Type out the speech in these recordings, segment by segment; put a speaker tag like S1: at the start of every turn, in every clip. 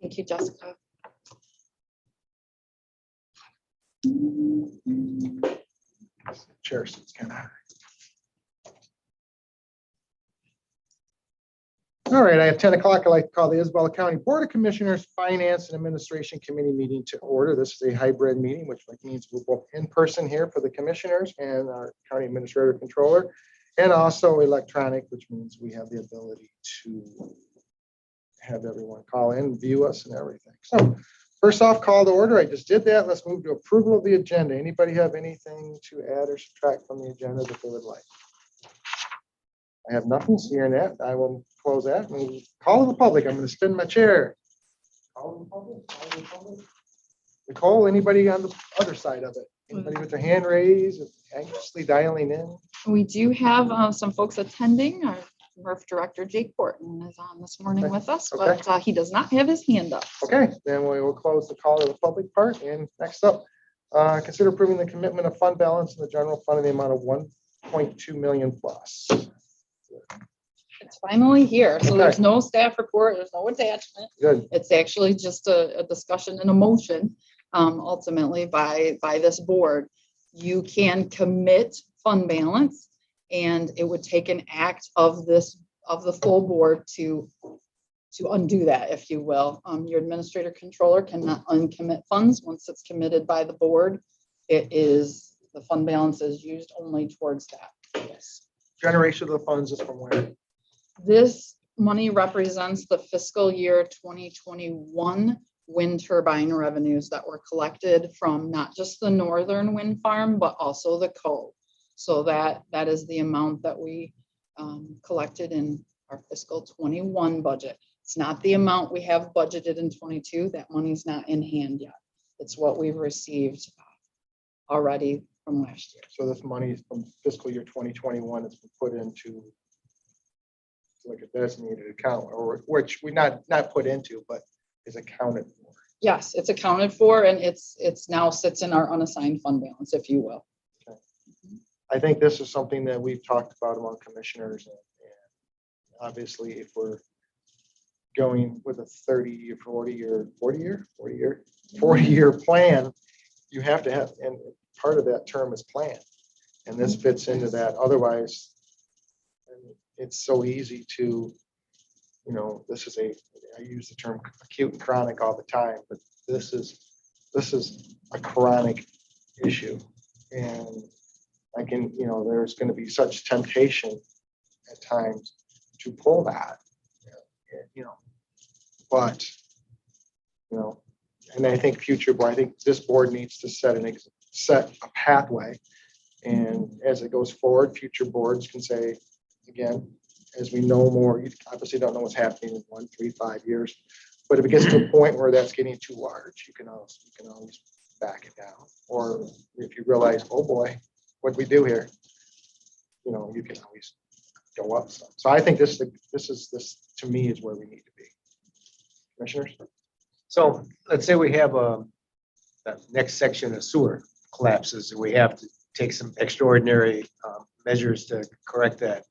S1: Thank you, Jessica.
S2: Chair seat's kind of high. All right, I have 10 o'clock. I'd like to call the Isabella County Board of Commissioners Finance and Administration Committee meeting to order. This is a hybrid meeting, which means we're both in person here for the commissioners and our county administrator controller, and also electronic, which means we have the ability to have everyone call in, view us and everything. So first off, call to order. I just did that. Let's move to approval of the agenda. Anybody have anything to add or subtract from the agenda that they would like? I have nothing. Seeing that, I will close that and call to the public. I'm going to spin my chair. Call to the public. Call to the public. Nicole, anybody on the other side of it? Anybody with their hand raised, anxiously dialing in?
S1: We do have some folks attending. Our MRF Director Jake Porton is on this morning with us, but he does not have his hand up.
S2: Okay, then we will close the call to the public part. And next up, consider approving the commitment of fund balance in the general fund in the amount of 1.2 million plus.
S1: It's finally here. So there's no staff report, there's no attachment.
S2: Good.
S1: It's actually just a discussion and a motion ultimately by this board. You can commit fund balance, and it would take an act of the full board to undo that, if you will. Your administrator controller cannot uncommit funds. Once it's committed by the board, the fund balance is used only towards that. Yes.
S2: Generation of the funds is from where?
S1: This money represents the fiscal year 2021 wind turbine revenues that were collected from not just the northern wind farm, but also the Cove. So that is the amount that we collected in our fiscal 21 budget. It's not the amount we have budgeted in 22. That money's not in hand yet. It's what we've received already from last year.
S2: So this money is from fiscal year 2021. It's been put into like a designated account, or which we not put into, but is accounted for.
S1: Yes, it's accounted for, and it's now sits in our unassigned fund balance, if you will.
S2: Okay. I think this is something that we've talked about among commissioners, and obviously if we're going with a 30 or 40 year plan, you have to have, and part of that term is plan, and this fits into that. Otherwise, it's so easy to, this is I use the term acute and chronic all the time, but this is a chronic issue, and I can, there's going to be such temptation at times to pull that, but, and I think I think this board needs to set a pathway, and as it goes forward, future boards can say, again, as we know more, you obviously don't know what's happening in 1, 3, 5 years, but if it gets to a point where that's getting too large, you can always back it down. Or if you realize, oh boy, what we do here, you can always go up some. So I think this to me is where we need to be. Commissioners?
S3: So let's say we have that next section of sewer collapses, and we have to take some extraordinary measures to correct that.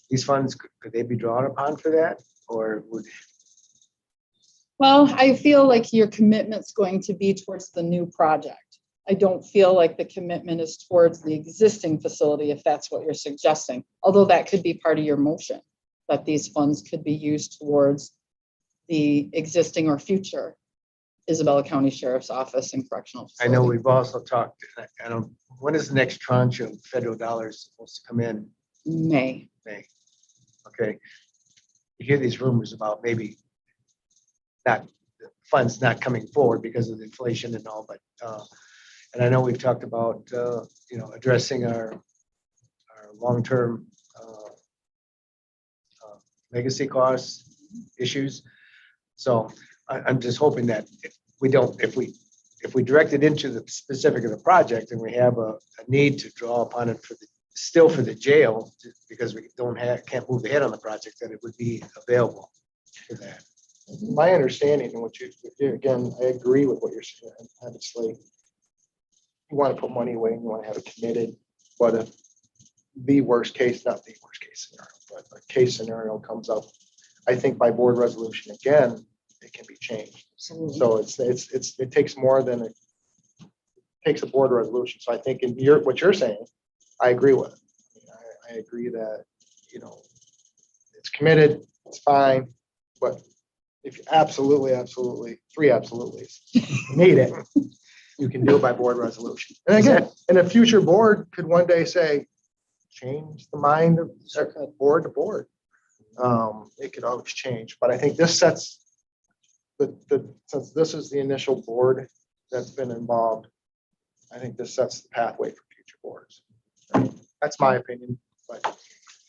S3: These funds, could they be drawn upon for that, or would?
S1: Well, I feel like your commitment's going to be towards the new project. I don't feel like the commitment is towards the existing facility, if that's what you're suggesting, although that could be part of your motion, that these funds could be used towards the existing or future Isabella County Sheriff's Office and Correctional Facility.
S3: I know we've also talked, when is the next tranche of federal dollars supposed to come in?
S1: May.
S3: Okay. You hear these rumors about maybe not funds not coming forward because of inflation and all, but and I know we've talked about addressing our long-term legacy costs issues. So I'm just hoping that if we direct it into the specific of the project, and we have a need to draw upon it for the jail, because we can't move ahead on the project, that it would be available for that.
S2: My understanding, and again, I agree with what you're saying. Obviously, you want to put money away and you want to have it committed, but if the worst case, not the worst case scenario, but a case scenario comes up I think by board resolution, again, it can be changed.
S1: Absolutely.
S2: So it takes more than it takes a board resolution. So I think in what you're saying, I agree with. I agree that, you know, it's committed, it's fine, but if you absolutely, three absolutes need it, you can do it by board resolution. And again, and a future board could one day say, change the mind of board to board. It could always change, but I think this sets since this is the initial board that's been involved, I think this sets the pathway for future boards. That's my opinion, but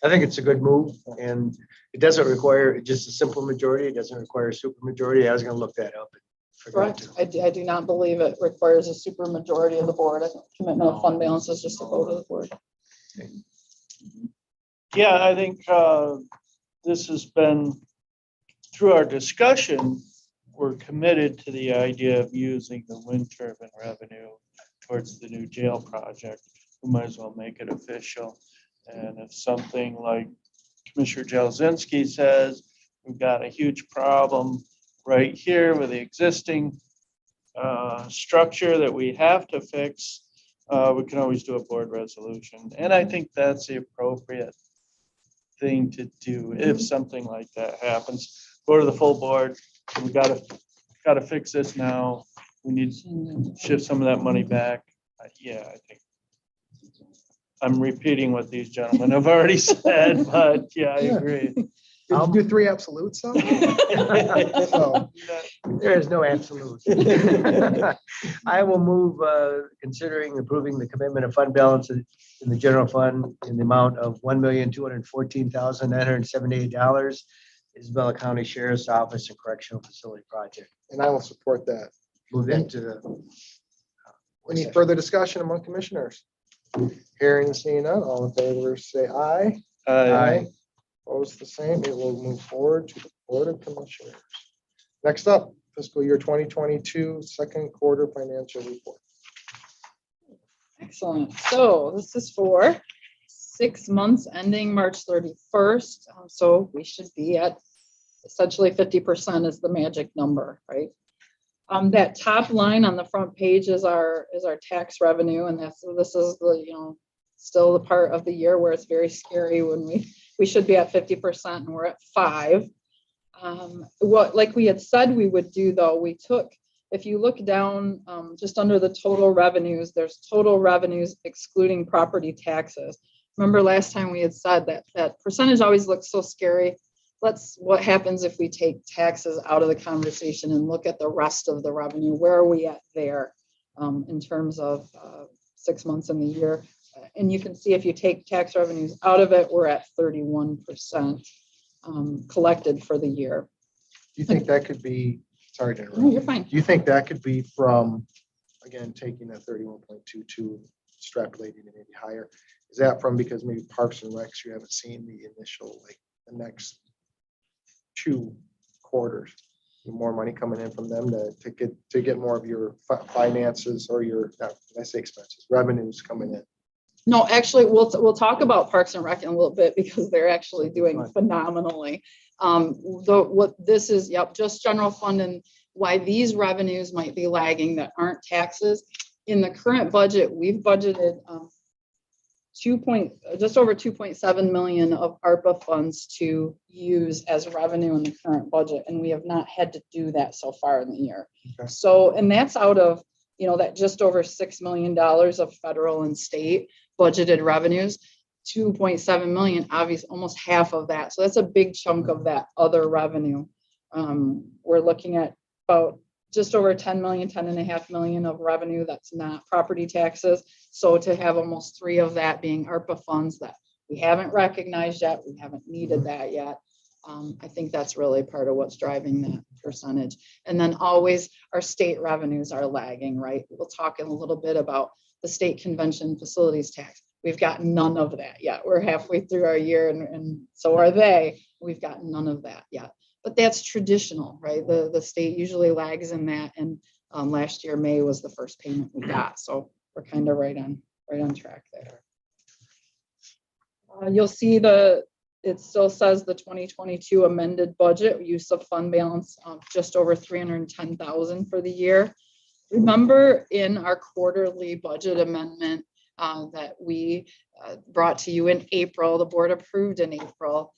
S3: I think it's a good move, and it doesn't require just a simple majority. It doesn't require a super majority. I was going to look that up.
S1: Correct. I do not believe it requires a super majority of the board. I think commitment of fund balance is just a vote of the board.
S4: Yeah, I think this has been, through our discussion, we're committed to the idea of using the wind turbine revenue towards the new jail project. We might as well make it official. And if something like Commissioner Jelzinski says, we've got a huge problem right here with the existing structure that we have to fix, we can always do a board resolution. And I think that's the appropriate thing to do if something like that happens. Go to the full board. We gotta fix this now. We need to shift some of that money back. Yeah, I think I'm repeating what these gentlemen have already said, but yeah, I agree.
S2: I'll do three absolutes. So
S3: There is no absolute. I will move considering approving the commitment of fund balance in the general fund in the amount of $1,214,978. Isabella County Sheriff's Office and Correctional Facility Project.
S2: and I will support that.
S3: Move that to the.
S2: Any further discussion among commissioners? Hearing and seeing none, all in favor say aye.
S3: Aye.
S2: Opposed, the same. It will move forward to the Board of Commissioners. Next up, fiscal year 2022 second quarter financial report.
S1: Excellent. So this is for 6 months ending March 31st. So we should be at essentially 50% is the magic number, right? That top line on the front page is our tax revenue, and this is the, you know, still the part of the year where it's very scary when we should be at 50% and we're at 5%. What, like we had said we would do though, we took, if you look down just under the total revenues, there's total revenues excluding property taxes. Remember last time we had said that percentage always looks so scary. What happens if we take taxes out of the conversation and look at the rest of the revenue? Where are we at there in terms of 6 months in the year? And you can see if you take tax revenues out of it, we're at 31% collected for the year.
S2: Do you think that could be, sorry to interrupt.
S1: No, you're fine.
S2: Do you think that could be from, again, taking that 31.22, extrapolating it maybe higher? Is that from because maybe Parks and Recs, you haven't seen the initial, like the next 2 quarters, more money coming in from them to get more of your finances or your, I say expenses, revenues coming in?
S1: No, actually, we'll talk about Parks and Rec in a little bit because they're actually doing phenomenally. What this is, yep, just general fund, and why these revenues might be lagging that aren't taxes. In the current budget, we've budgeted just over 2.7 million of ARPA funds to use as revenue in the current budget, and we have not had to do that so far in the year.
S2: Okay.
S1: So, and that's out of, you know, that just over $6 million of federal and state budgeted revenues. 2.7 million, obviously almost half of that. So that's a big chunk of that other revenue. We're looking at about just over 10.5 million of revenue that's not property taxes. So to have almost 3 of that being ARPA funds that we haven't recognized yet, we haven't needed that yet. I think that's really part of what's driving that percentage. And then always our state revenues are lagging, right? We'll talk in a little bit about the state convention facilities tax. We've got none of that yet. We're halfway through our year and so are they. We've got none of that yet. But that's traditional, right? The state usually lags in that. And last year, May was the first payment we got. So we're kind of right on track there. You'll see it still says the 2022 amended budget use of fund balance of just over 310,000 for the year. Remember in our quarterly budget amendment that we brought to you in April, the board approved in April,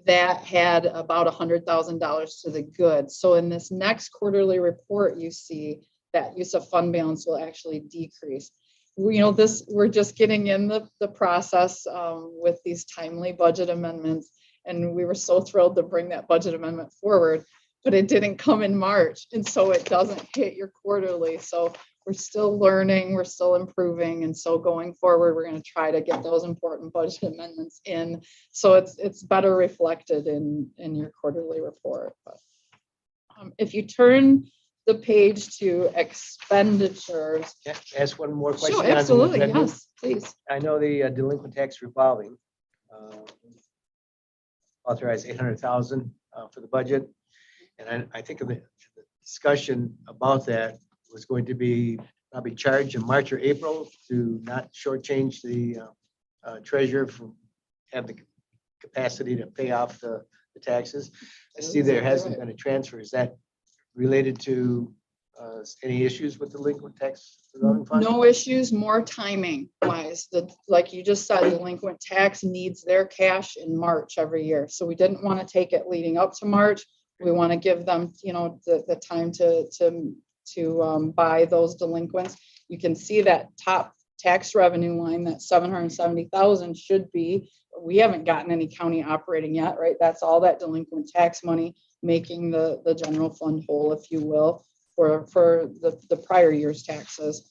S1: that had about $100,000 to the good. So in this next quarterly report, you see that use of fund balance will actually decrease. We're just getting in the process with these timely budget amendments. And we were so thrilled to bring that budget amendment forward, but it didn't come in March. And so it doesn't hit your quarterly. So we're still learning, we're still improving. And so going forward, we're going to try to get those important budget amendments in. So it's better reflected in your quarterly report. But if you turn the page to expenditures.
S3: Can I ask one more question?
S1: Sure,
S3: on the
S1: absolutely,
S3: revenue?
S1: yes, please.
S3: I know the delinquent tax revolving authorized 800,000 for the budget. And I think of the discussion about that was going to be probably charged in March or April to not shortchange the treasurer from have the capacity to pay off the taxes. I see there hasn't been a transfer. Is that related to any issues with delinquent tax revolving fund?
S1: No issues, more timing wise. Like you just said, delinquent tax needs their cash in March every year. So we didn't want to take it leading up to March. We want to give them, the time to buy those delinquents. You can see that top tax revenue line, that 770,000 should be, we haven't gotten any county operating yet, right? That's all that delinquent tax money making the general fund whole, if you will, for the prior year's taxes.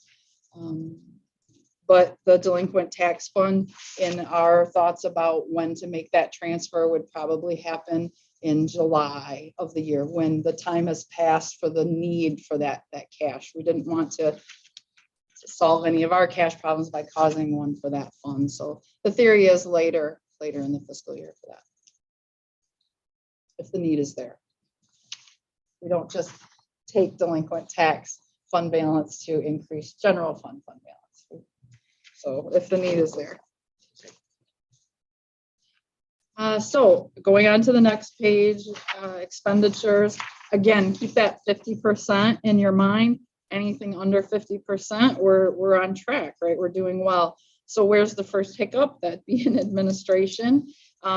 S1: But the delinquent tax fund, in our thoughts about when to make that transfer, would probably happen in July of the year when the time has passed for the need for that cash. We didn't want to solve any of our cash problems by causing one for that fund. So the theory is later in the fiscal year for that, if the need is there. We don't just take delinquent tax fund balance to increase general fund balance. So if the need is there. So going on to the next page, expenditures. Again, keep that 50% in your mind. Anything under 50%, we're on track, right? We're doing well. So where's the first hiccup? That'd be in administration.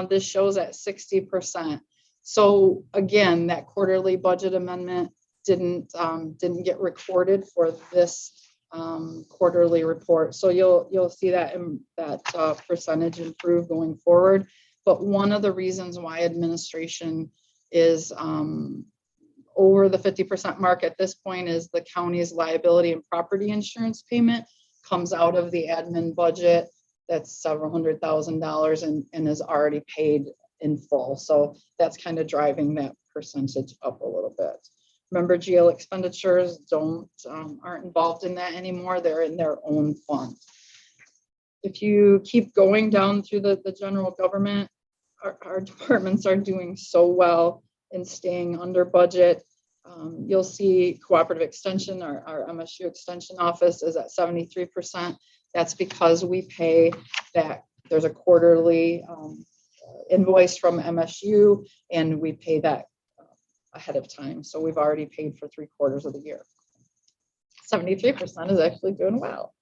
S1: This shows at 60%. So again, that quarterly budget amendment didn't get recorded for this quarterly report. So you'll see that percentage improve going forward. But one of the reasons why administration is over the 50% mark at this point is the county's liability and property insurance payment comes out of the admin budget. That's several $100,000 and is already paid in full. So that's kind of driving that percentage up a little bit. Remember, GL expenditures aren't involved in that anymore. They're in their own fund. If you keep going down through the general government, our departments are doing so well in staying under budget. You'll see cooperative extension, our MSU extension office is at 73%. That's because we pay that. There's a quarterly invoice from MSU and we pay that ahead of time. So we've already paid for 3/4 of the year. 73% is actually doing well.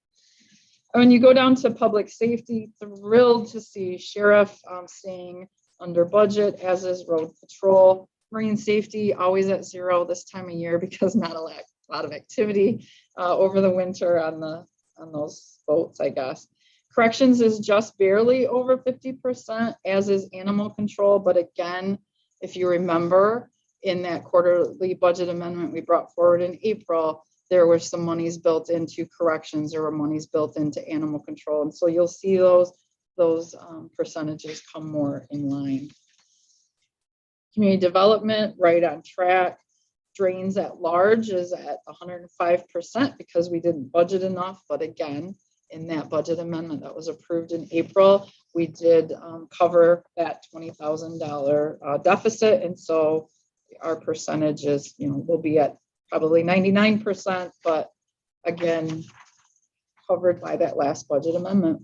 S1: When you go down to public safety, thrilled to see sheriff staying under budget, as is road patrol. Marine safety always at 0 this time of year because not a lot of activity over the winter on those boats, I guess. Corrections is just barely over 50%, as is animal control. But again, if you remember, in that quarterly budget amendment we brought forward in April, there were some monies built into corrections. There were monies built into animal control. And so you'll see those percentages come more in line. Community development, right on track. Drains at large is at 105% because we didn't budget enough. But again, in that budget amendment that was approved in April, we did cover that $20,000 deficit. And so our percentage is, will be at probably 99%, but again, covered by that last budget amendment.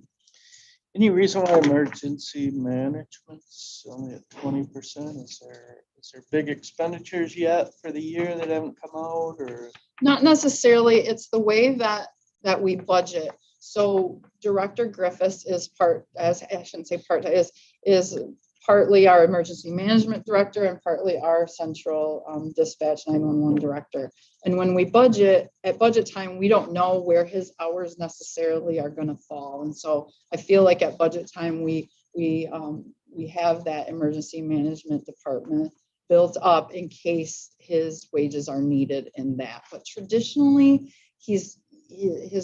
S4: Any reason why emergency management's only at 20%? Is there big expenditures yet for the year that haven't come out, or?
S1: Not necessarily. It's the way that we budget. So Director Griffiths is I shouldn't say part, is partly our emergency management director and partly our central dispatch 911 director. And when we budget, at budget time, we don't know where his hours necessarily are going to fall. And so I feel like at budget time, we have that emergency management department built up in case his wages are needed in that. But traditionally, his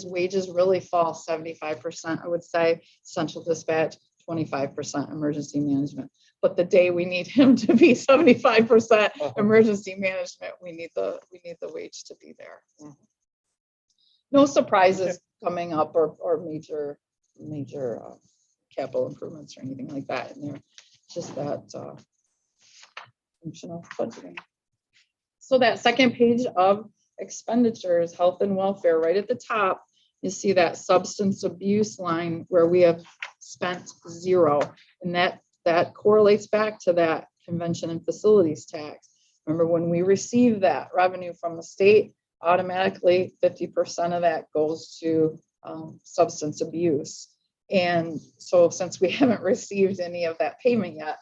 S1: wages really fall 75%, I would say, central dispatch, 25% emergency management. But the day we need him to be 75% emergency management, we need the wage to be there. No surprises coming up or major capital improvements or anything like that in there. Just that functional budgeting. So that second page of expenditures, health and welfare, right at the top, you see that substance abuse line where we have spent 0, and that correlates back to that convention and facilities tax. Remember, when we receive that revenue from the state, automatically 50% of that goes to substance abuse. And so since we haven't received any of that payment yet,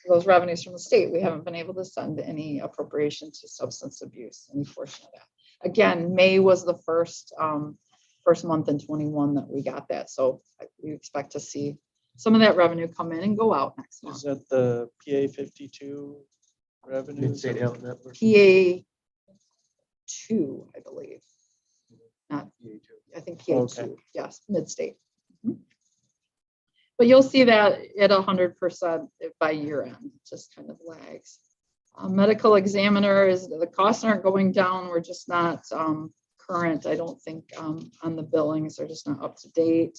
S1: those revenues from the state, we haven't been able to send any appropriation to substance abuse, any portion of that. Again, May was the first month in 21 that we got that. So we expect to see some of that revenue come in and go out next month.
S4: Is that the PA 52 revenue?
S3: Mid-State Health Network.
S1: PA 2, I believe. Not, I think PA 2, yes, mid-state. But you'll see that at 100% by year end, it just kind of lags. Medical examiner is, the costs aren't going down. We're just not current, I don't think, on the billings. They're just not up to date.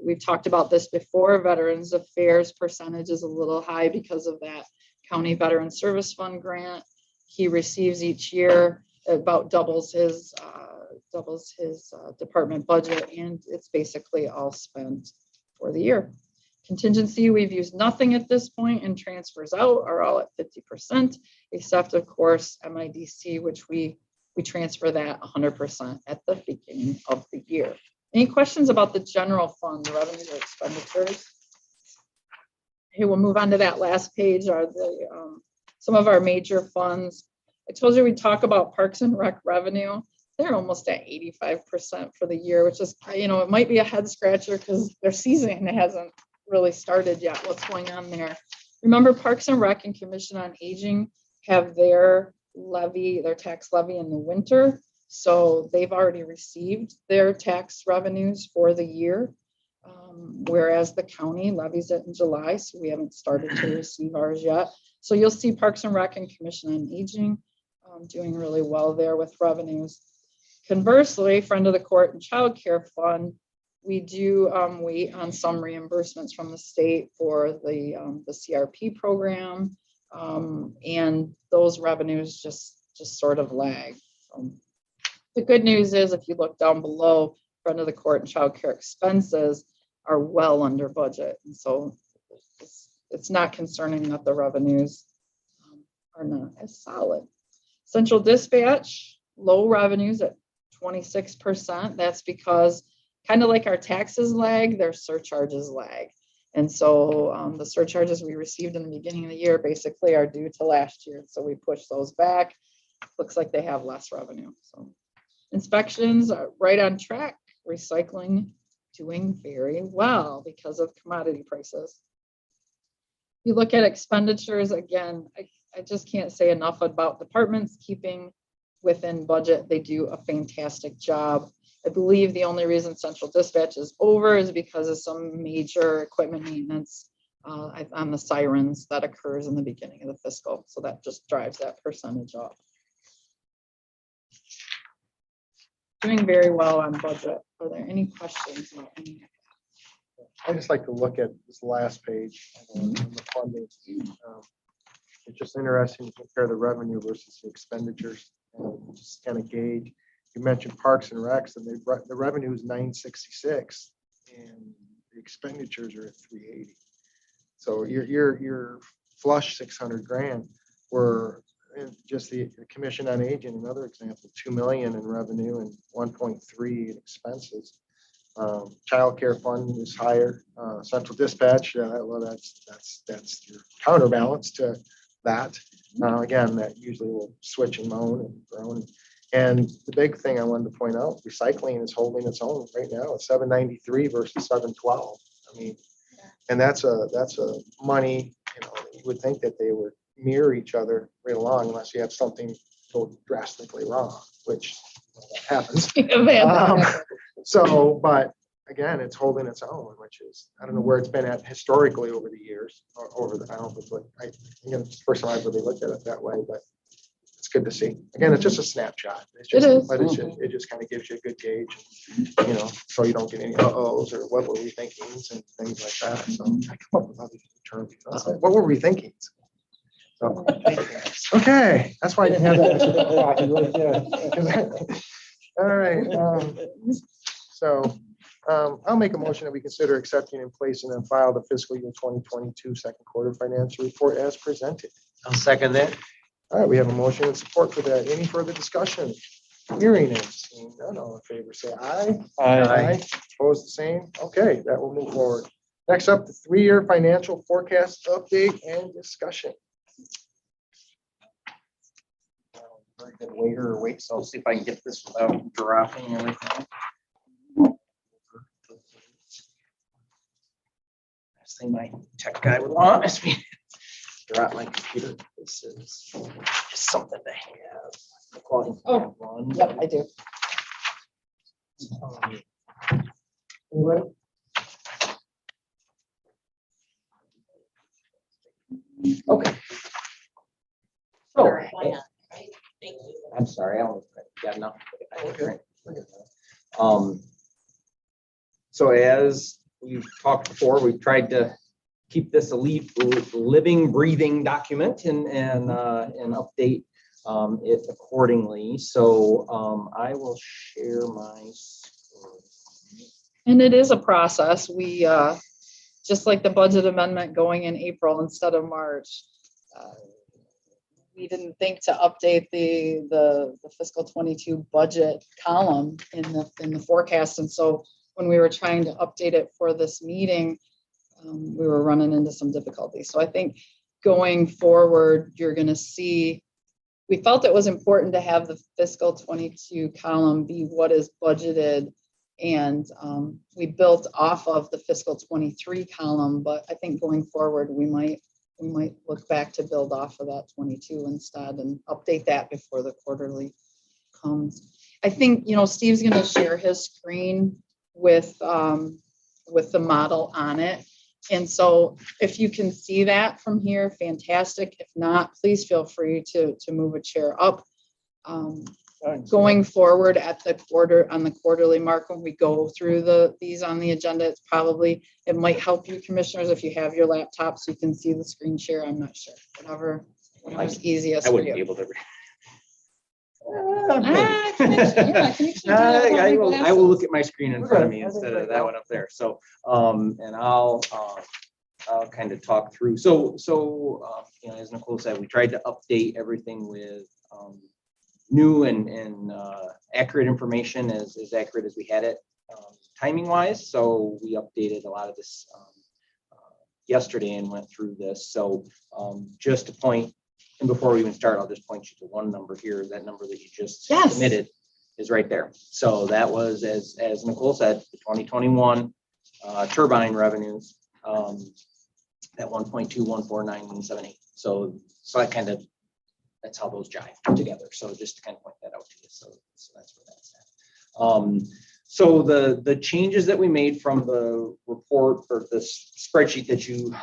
S1: We've talked about this before. Veterans Affairs percentage is a little high because of that County Veteran Service Fund grant he receives each year. About doubles his department budget, and it's basically all spent for the year. Contingency, we've used nothing at this point, and transfers out are all at 50%, except of course MIDC, which we transfer that 100% at the beginning of the year. Any questions about the general fund, the revenues or expenditures? Okay, we'll move on to that last page, are the some of our major funds. I told you we'd talk about Parks and Rec revenue. They're almost at 85% for the year, which is, it might be a head scratcher because their season hasn't really started yet. What's going on there? Remember, Parks and Rec and Commission on Aging have their tax levy in the winter. So they've already received their tax revenues for the year, whereas the county levies it in July. So we haven't started to receive ours yet. So you'll see Parks and Rec and Commission on Aging doing really well there with revenues. Conversely, Friend of the Court and Child Care Fund, we do wait on some reimbursements from the state for the CRP program, and those revenues just sort of lag. The good news is, if you look down below, Friend of the Court and Child Care expenses are well under budget, and so it's not concerning that the revenues are not as solid. Central Dispatch, low revenues at 26%. That's because, kind of like our taxes lag, their surcharges lag. And so the surcharges we received in the beginning of the year basically are due to last year. So we push those back. Looks like they have less revenue. So inspections are right on track. Recycling doing very well because of commodity prices. You look at expenditures, again, I just can't say enough about departments keeping within budget. They do a fantastic job. I believe the only reason Central Dispatch is over is because of some major equipment maintenance on the sirens that occurs in the beginning of the fiscal. So that just drives that percentage up. Doing very well on budget. Are there any questions about any of that?
S2: I just like to look at this last page on the funding. It's just interesting to compare the revenue versus the expenditures, and just kind of gauge. You mentioned Parks and Recs, and the revenue is 966, and the expenditures are at 380. So you're flush 600 grand. Where just the commission on aging, another example, 2 million in revenue and 1.3 in expenses. Childcare fund is higher. Central dispatch, well, that's your counterbalance to that. Again, that usually will switch and moan and groan. And the big thing I wanted to point out, recycling is holding its own right now at 793 versus 712. I mean, and that's a money, you would think that they would mirror each other right along unless you have something go drastically wrong, which happens. So, but again, it's holding its own, which is, I don't know where it's been at historically over the years, or I don't know, again, it's the first time I've really looked at it that way, but it's good to see. Again, it's just a snapshot. It's just, but it just kind of gives you a good gauge, so you don't get any uh-ohs or what were we thinking and things like that. So I come up with other terms. What were we thinking? So, okay, that's why I didn't have that. All right. So I'll make a motion that we consider accepting in place and then file the fiscal year 2022 second quarter financial report as presented.
S3: I'll second that.
S2: All right, we have a motion and support for that. Any further discussion? Hearing and seeing none, all in favor, say aye.
S3: Aye.
S2: Opposed, the same. Okay, that will move forward. Next up, the 3-year financial forecast update and discussion.
S5: Very good waiter or wait, so I'll see if I can get this without dropping everything. Last thing my tech guy would want is me to drop my computer. This is just something to have.
S1: Oh, yep, I do.
S5: Okay. So, I'm sorry, I don't got enough.
S2: Okay.
S5: So as we've talked before, we've tried to keep this a living, breathing document and update it accordingly. So I will share my screen.
S1: And it is a process. We, just like the budget amendment going in April instead of March, we didn't think to update the fiscal 22 budget column in the forecast. And so when we were trying to update it for this meeting, we were running into some difficulties. So I think going forward, you're going to see, we felt it was important to have the fiscal 22 column be what is budgeted. And we built off of the fiscal 23 column, but I think going forward, we might look back to build off of that 22 instead and update that before the quarterly comes. I think, Steve's going to share his screen with the model on it. And so if you can see that from here, fantastic. If not, please feel free to move a chair up. Going forward on the quarterly mark, when we go through these on the agenda, it might help you commissioners if you have your laptop so you can see the screen share. I'm not sure, whatever's easiest
S5: I
S1: for
S5: wouldn't be
S1: you.
S5: able to. I will look at my screen in front of me instead of that one up there. So, and I'll kind of talk through. So, as Nicole said, we tried to update everything with new and accurate information, as accurate as we had it timing wise. So we updated a lot of this yesterday and went through this. So just to point, and before we even start, I'll just point you to one number here. That number that you just submitted is right there. So that was, as Nicole said, the 2021 turbine revenues at 1.2149178. So I kind of, that's how those jive together. So just to kind of point that out to you. So that's where that's at. So the changes that we made from the report or the spreadsheet that you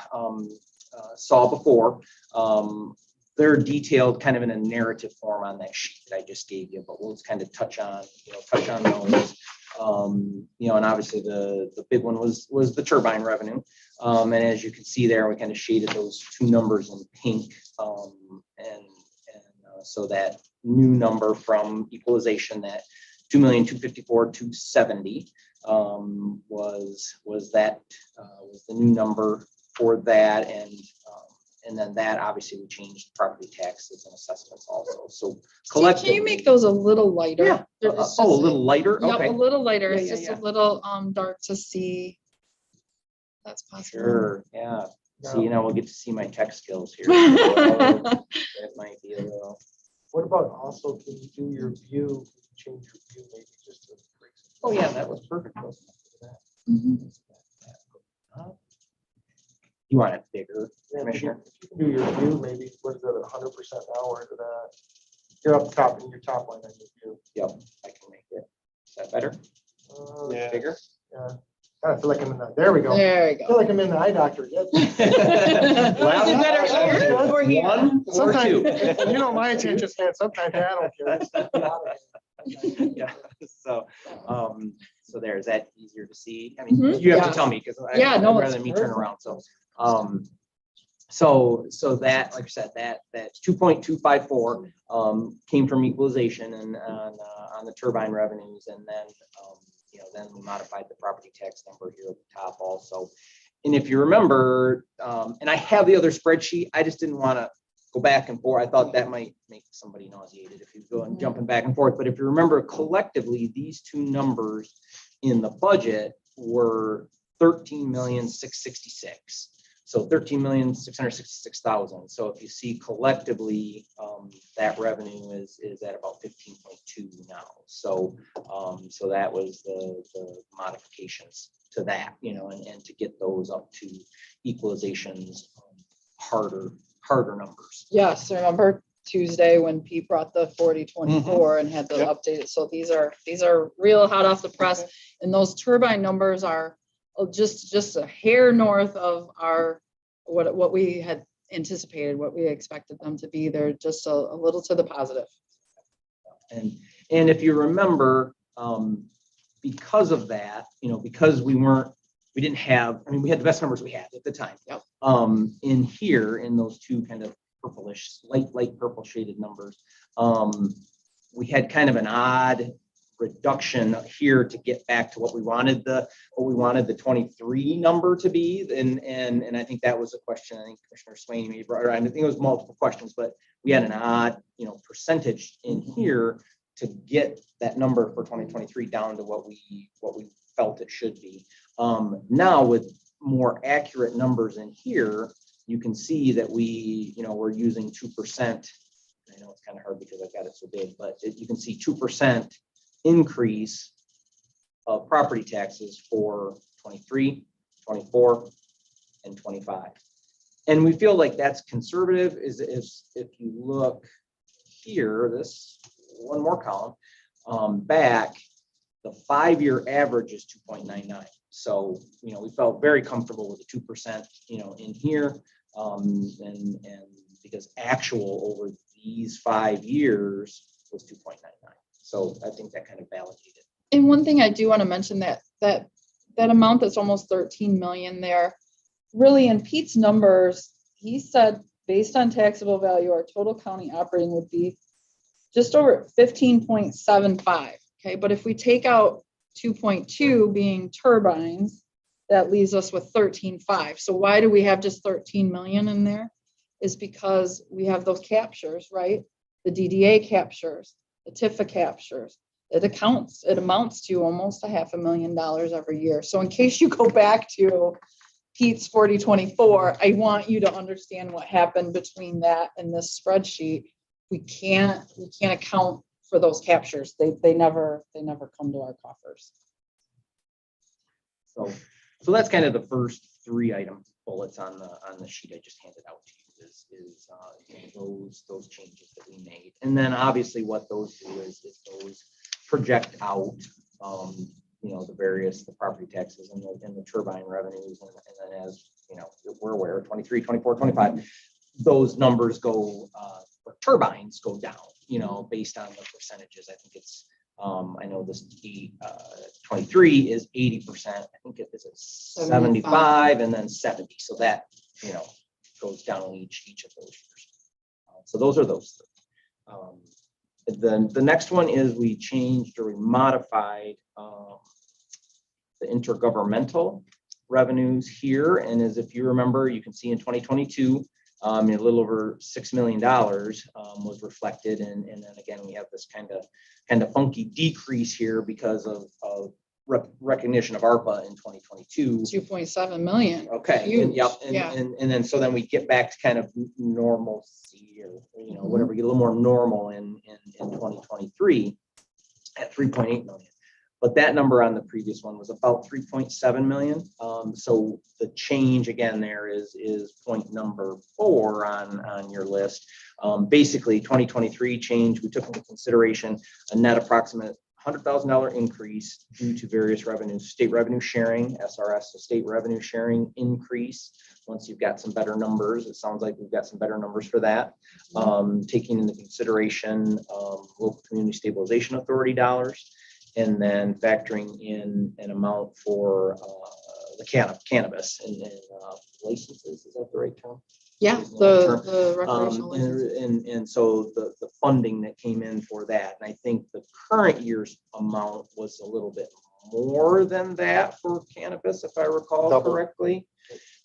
S5: saw before, they're detailed kind of in a narrative form on that sheet that I just gave you, but we'll just kind of touch on those. And obviously the big one was the turbine revenue. And as you can see there, we kind of shaded those two numbers in pink. So that new number from equalization, that 2,254,270, was that was the new number for that, and then that obviously we changed property taxes and assessments also. So
S1: Steve,
S5: collectively,
S1: can you make those a little lighter?
S5: Yeah.
S1: It's just-
S5: Oh, a little lighter.
S1: Yep,
S5: Okay.
S1: a little lighter.
S5: Yeah,
S1: It's
S5: yeah,
S1: just
S5: yeah.
S1: a little dark to see. That's possible.
S5: Sure. Yeah. See, now we'll get to see my tech skills here.
S1: Yeah.
S5: It might be a little.
S2: What about also, can you do your view, change your view maybe just to increase?
S5: Oh yeah, that was perfect.
S1: Mhm.
S5: You want it bigger,
S2: Yeah,
S5: Commissioner?
S2: if you can do your view, maybe, what is that, 100% now or into that? You're up top in your top line on your view.
S5: Yep, I can make it. Is that better?
S4: Yeah.
S5: Bigger?
S2: Yeah. I feel like I'm in the, there we go. I
S1: There you
S2: feel
S1: go.
S2: like I'm in the eye doctor. Yep.
S1: Is it better here or here?
S5: One or
S2: Sometimes,
S5: two.
S2: you know, my attention span, sometimes I don't care. Just get out of it.
S5: Yeah, so there, is that easier to see? I mean,
S1: Mhm.
S5: you have
S1: Yeah.
S5: to tell me, because
S1: Yeah, no,
S5: rather
S1: it's
S5: than me turn
S1: perfect.
S5: around, so that, like I said, that 2.254 came from equalization and on the turbine revenues, and then then we modified the property tax number here at the top also. And if you remember, and I have the other spreadsheet, I just didn't want to go back and forth. I thought that might make somebody nauseated if you go and jumping back and forth. But if you remember collectively, these two numbers in the budget were 13,666,000. So 13,666,000. So if you see collectively, that revenue is at about 15.2 now. So that was the modifications to that, and to get those up to equalizations, harder numbers.
S1: Yes, remember Tuesday when Pete brought the 4024 and had the
S4: Yep.
S1: updated. So these are real hot off the press. And those turbine numbers are just a hair north of our what we had anticipated, what we expected them to be. They're just a little to the positive.
S5: And if you remember, because of that, because we didn't have, we had the best numbers we had at the time.
S1: Yep.
S5: In here, in those two kind of purplish, light purple shaded numbers, we had kind of an odd reduction here to get back to what we wanted the 23 number to be. And I think that was a question I think Commissioner Swain maybe brought around. I think it was multiple questions, but we had an odd, percentage in here to get that number for 2023 down to what we felt it should be. Now with more accurate numbers in here, you can see that we're using 2%. I know it's kind of hard because I've got it so big, but you can see 2% increase of property taxes for 23, 24, and 25. And we feel like that's conservative. Is if you look here, this one more column back, the 5-year average is 2.99. So we felt very comfortable with the 2% in here, and because actual over these 5 years was 2.99. So I think that kind of validated.
S1: And one thing I do want to mention that amount that's almost 13 million there, really in Pete's numbers, he said based on taxable value, our total county operating would be just over 15.75. Okay, but if we take out 2.2 being turbines, that leaves us with 13.5. So why do we have just 13 million in there? Is because we have those captures, right? The DDA captures, the TIFA captures. It amounts to almost $500,000 every year. So in case you go back to Pete's 4024, I want you to understand what happened between that and this spreadsheet. We can't account for those captures. They never come to our coffers.
S5: So that's kind of the first 3 item bullets on the sheet I just handed out to you is those changes that we made. And then obviously what those do is those project out the property taxes and the turbine revenues, and then as we're aware, 23, 24, 25, those numbers go for turbines go down, based on the percentages. I think it's I know this 23 is 80%. I think it is 75 and then 70. So that goes down each of those years. So those are those 3. The next one is we changed or we modified the intergovernmental revenues here. And as if you remember, you can see in 2022, a little over $6 million was reflected. And then again, we have this kind of funky decrease here because of recognition of ARPA in 2022.
S1: 2.7 million.
S5: Okay.
S1: Huge.
S5: Yep.
S1: Yeah.
S5: And then so then we get back to kind of normalcy, or whatever, get a little more normal in 2023 at 3.8 million. But that number on the previous one was about 3.7 million. So the change again there is point number 4 on your list. Basically 2023 change, we took into consideration a net approximate $100,000 increase due to various revenues, state revenue sharing, SRS, so state revenue sharing increase. Once you've got some better numbers, it sounds like we've got some better numbers for that. Taking into consideration local community stabilization authority dollars, and then factoring in an amount for the cannabis and licenses. Is that the right term?
S1: Yeah, the recreational license.
S5: And so the funding that came in for that, and I think the current year's amount was a little bit more than that for cannabis, if I recall correctly.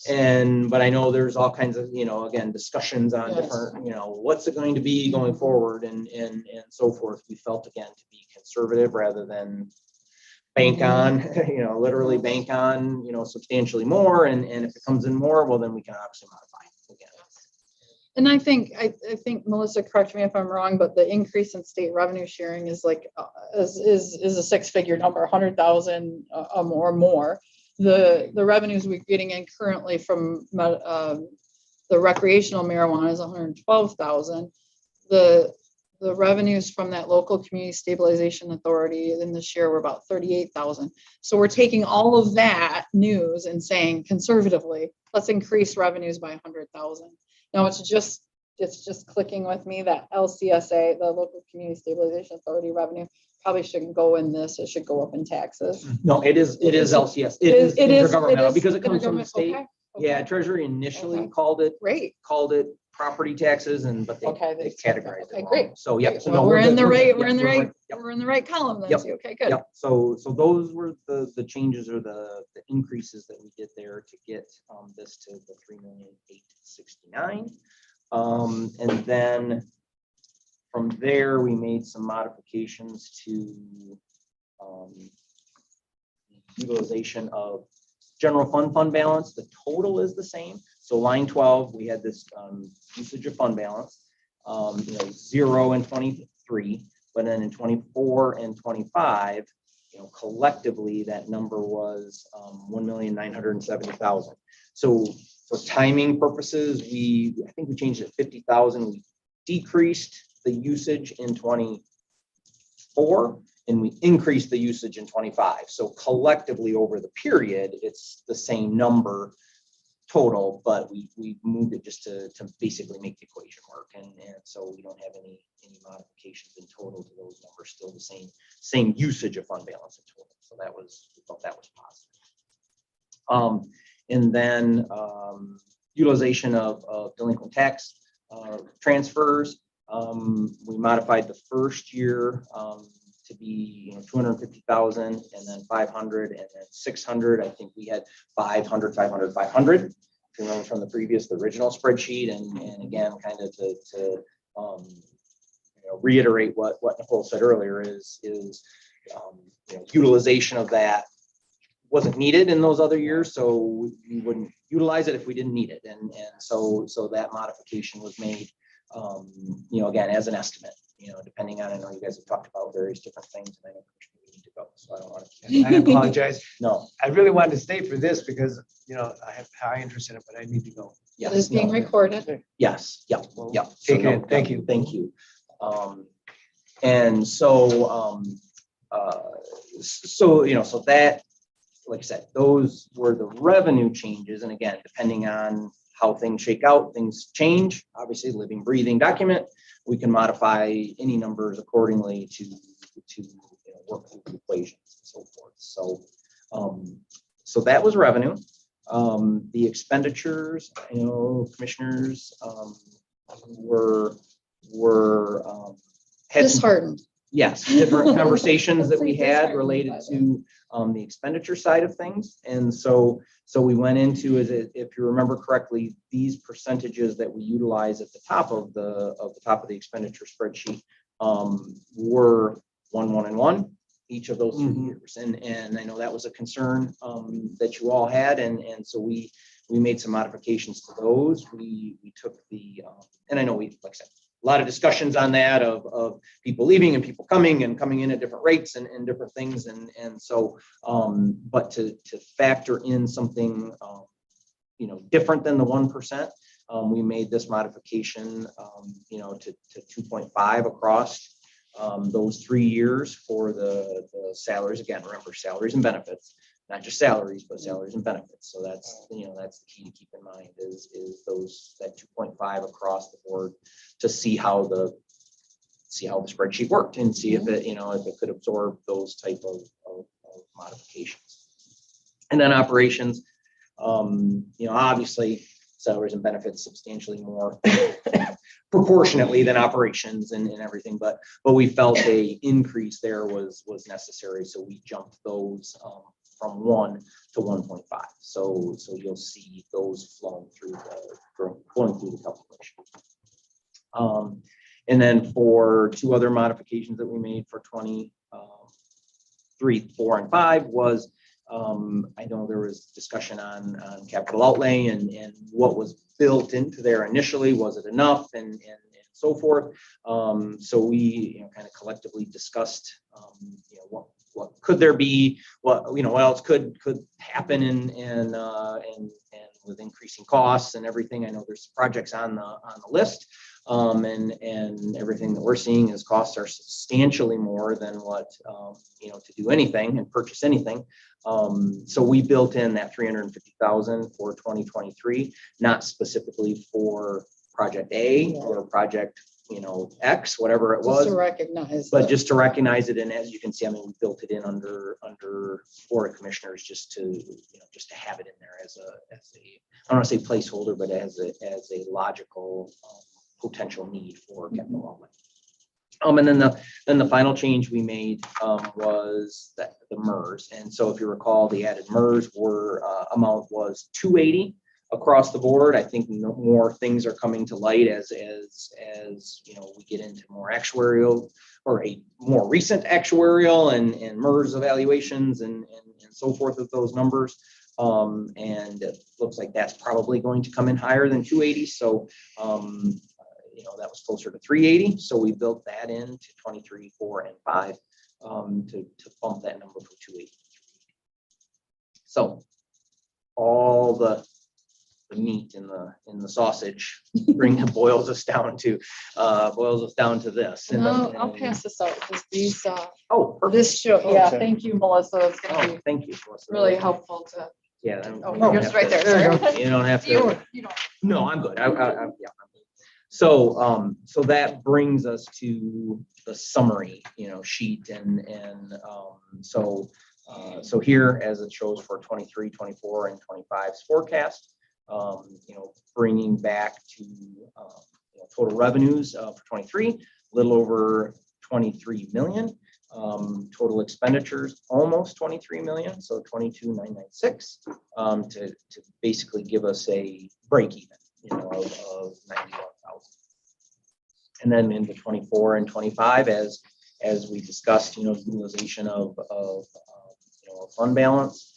S5: But I know there's all kinds of, again, discussions on different, what's it going to be going forward and so forth. We felt again to be conservative rather than bank on, literally bank on, substantially more. And if it comes in more, well, then we can obviously modify it again.
S1: And I think Melissa, correct me if I'm wrong, but the increase in state revenue sharing is like is a 6-figure number, 100,000 or more. The revenues we're getting in currently from the recreational marijuana is 112,000. The revenues from that local community stabilization authority in this year were about 38,000. So we're taking all of that news and saying conservatively, let's increase revenues by 100,000. Now it's just clicking with me that LCSA, the local community stabilization authority revenue, probably shouldn't go in this. It should go up in taxes.
S5: No, it is LCS. It is intergovernmental because it comes from the state.
S1: Okay.
S5: Yeah, Treasury initially
S1: Okay.
S5: called it
S1: Great.
S5: property taxes, but they categorized it
S1: Okay,
S5: wrong.
S1: great.
S5: So yeah,
S1: So we're in the right
S5: Yep.
S1: we're in the right column then.
S5: Yep.
S1: Too. Okay, good.
S5: Yep. So those were the changes or the increases that we did there to get this to the 3,869,000. And then from there we made some modifications to utilization of general fund balance. The total is the same. So line 12, we had this usage of fund balance, 0 in 23, but then in 24 and 25, collectively that number was 1,970,000. So for timing purposes, I think we changed it 50,000. We decreased the usage in 24 and we increased the usage in 25. So collectively over the period, it's the same number total, but we moved it just to basically make the equation work. And so we don't have any modifications in total to those numbers, still the same usage of fund balance in total. So we thought that was positive. And then utilization of delinquent tax transfers. We modified the first year to be 250,000 and then 500 and then 600. I think we had 500, 500, 500. If you remember from the original spreadsheet, and again, kind of to reiterate what Nicole said earlier is utilization of that wasn't needed in those other years, so we wouldn't utilize it if we didn't need it, and so that modification was made, again, as an estimate, depending on, I know you guys have talked about various different things, and I know we need to go, so I don't want to.
S3: I apologize.
S5: No.
S3: I really wanted to stay for this because, I have high interest in it, but I need to go.
S5: Yes.
S1: It is being recorded.
S5: Yes. Yep.
S3: Well,
S5: Yep.
S3: take
S5: So,
S3: it. Thank you.
S5: Thank you. And so, so that, like I said, those were the revenue changes. And again, depending on how things shake out, things change. Obviously, living, breathing document, we can modify any numbers accordingly to work through the equations and so forth. So that was revenue. The expenditures, commissioners were had
S1: Disheartened.
S5: yes, different conversations that we had related to the expenditure side of things. And so we went into it, if you remember correctly, these percentages that we utilize at the top of the expenditure spreadsheet were 1, 1, and 1 each of those 3 years. And I know that was a concern that you all had. And so we made some modifications to those. We took and I know like I said, a lot of discussions on that of people leaving and people coming in at different rates and different things. And so, but to factor in something, different than the 1%, we made this modification, to 2.5 across those 3 years for the salaries. Again, remember, salaries and benefits, not just salaries, but salaries and benefits. So that's the key to keep in mind is that 2.5 across the board to see how the spreadsheet worked and see if it could absorb those type of modifications. And then operations, obviously salaries and benefits substantially more proportionately than operations and everything, but we felt a increase there was necessary. So we jumped those from 1 to 1.5. So you'll see those flowing through the calculation. And then for 2 other modifications that we made for 23, 4, and 5 was, I know there was discussion on capital outlay and what was built into there initially. Was it enough and so forth? So we kind of collectively discussed what could there be, what else could happen and with increasing costs and everything. I know there's projects on the list. And everything that we're seeing is costs are substantially more than what to do anything and purchase anything. So we built in that $350,000 for 2023, not specifically for project A or project X, whatever it was.
S1: Just to recognize.
S5: But just to recognize it, and as you can see, I mean, we built it in under Board of Commissioners just to have it in there as a I don't want to say placeholder, but as a logical potential need for capital outlay. And then the final change we made was that the MERS. And so if you recall, the added MERS amount was 280 across the board. I think more things are coming to light as we get into more actuarial or a more recent actuarial and MERS evaluations and so forth of those numbers. And it looks like that's probably going to come in higher than 280. So that was closer to 380. So we built that into 23, 4, and 5 to bump that number from 280. So all the meat in the sausage boils us down to this.
S1: And I'll pass this out because these
S5: Perfect.
S1: this show.
S2: Oh,
S1: Yeah,
S2: okay.
S1: thank you, Melissa. It's going to be
S5: Thank you, Melissa.
S1: really helpful to.
S5: Yeah.
S1: Yours right there.
S2: There you
S1: Sorry.
S5: You don't have to.
S1: You don't.
S5: No, I'm good. Yeah. So that brings us to the summary, sheet so here, as it shows for 23, 24, and 25's forecast, bringing back to total revenues for 23, a little over 23 million. Total expenditures almost 23 million, so 22,996 to basically give us a break even, of 91,000. And then into 24 and 25, as we discussed, utilization of fund balance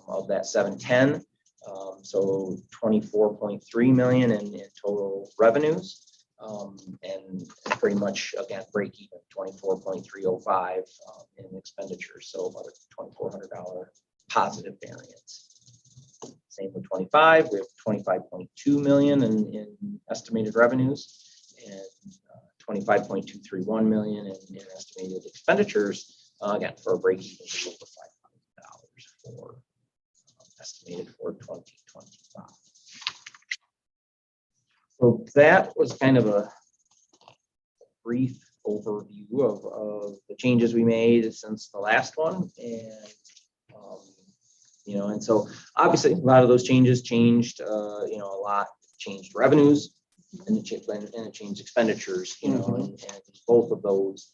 S5: of that 710. So 24.3 million in total revenues, and pretty much again break even 24.305 in expenditures. So about a $2,400 positive variance. Same with 25. We have 25.2 million in estimated revenues and 25.231 million in estimated expenditures. Again, for a break even of over $500 for estimated for 2025. So that was kind of a brief overview of the changes we made since the last one, and and so obviously a lot of those changes changed, a lot changed revenues and it changed expenditures, and both of those.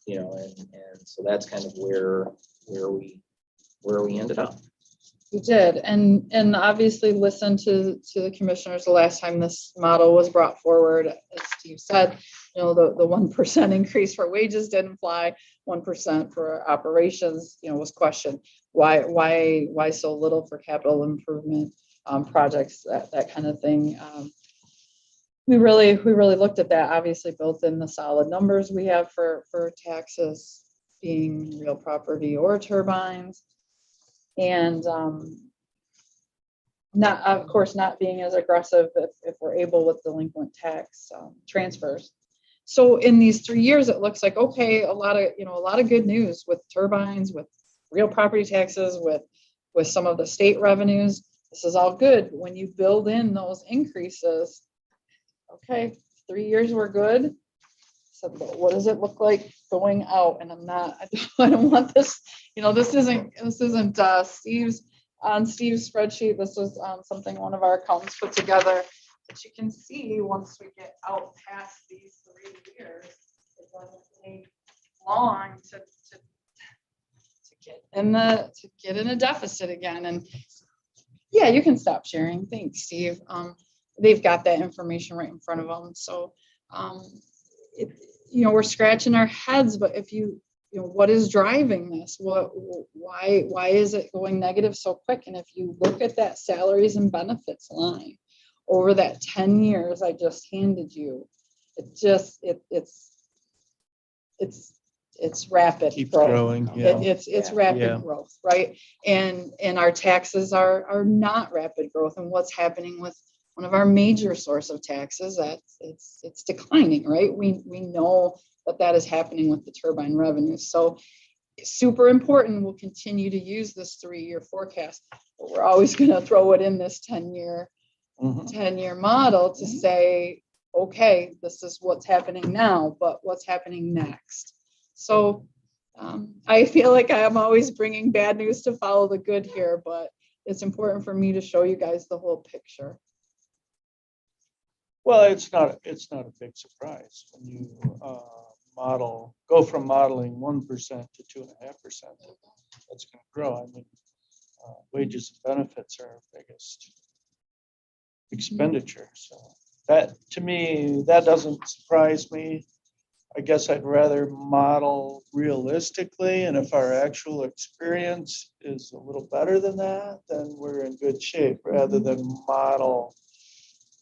S5: You know, and so that's kind of where we ended up.
S1: We did, and obviously listen to the commissioners the last time this model was brought forward. As Steve said, you know, the 1% increase for wages didn't fly, 1% for operations, you know, was questioned. Why so little for capital improvement projects, that kind of thing. We really looked at that, obviously built in the solid numbers we have for taxes being real property or turbines. And not, of course, not being as aggressive if we're able with delinquent tax transfers. So in these 3 years, it looks like, okay, a lot of good news with turbines, with real property taxes, with some of the state revenues. This is all good. When you build in those increases, okay, 3 years were good. So what does it look like going out? And I don't want this, you know, this isn't Steve's spreadsheet. This was something one of our accountants put together, that you can see once we get out past these 3 years, it doesn't take long to get in a deficit again. And yeah, you can stop sharing. Thanks, Steve. They've got that information right in front of them. So, you know, we're scratching our heads, but if you know, what is driving this? Why is it going negative so quick? And if you look at that salaries and benefits line over that 10 years I just handed you, it's rapid
S4: Keeps
S1: growth.
S4: growing, yeah.
S1: It's rapid
S4: Yeah.
S1: growth, right? And our taxes are not rapid growth. And what's happening with one of our major source of taxes, that it's declining, right? We know that is happening with the turbine revenues. So super important. We'll continue to use this 3-year forecast, but we're always going to throw it in this 10-year model to say, okay, this is what's happening now, but what's happening next? So I feel like I'm always bringing bad news to follow the good here, but it's important for me to show you guys the whole picture.
S4: Well, it's not a big surprise when you go from modeling 1% to 2.5%. That's going to grow. I mean, wages and benefits are our biggest expenditure. So that, to me, that doesn't surprise me. I guess I'd rather model realistically, and if our actual experience is a little better than that, then we're in good shape, rather than model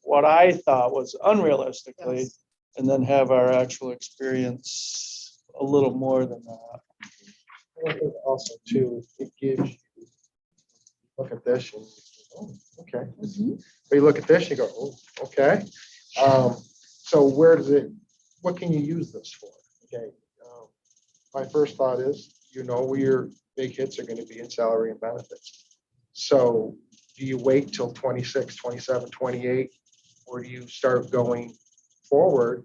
S4: what I thought was unrealistically,
S1: Yes.
S4: and then have our actual experience a little more than that.
S2: I think also too, it gives you, look at this and, oh, okay. But you look at this, and you go, oh, okay. So what can you use this for? Okay. My first thought is, you know, where your big hits are going to be in salary and benefits. So do you wait till 26, 27, 28, or do you start going forward,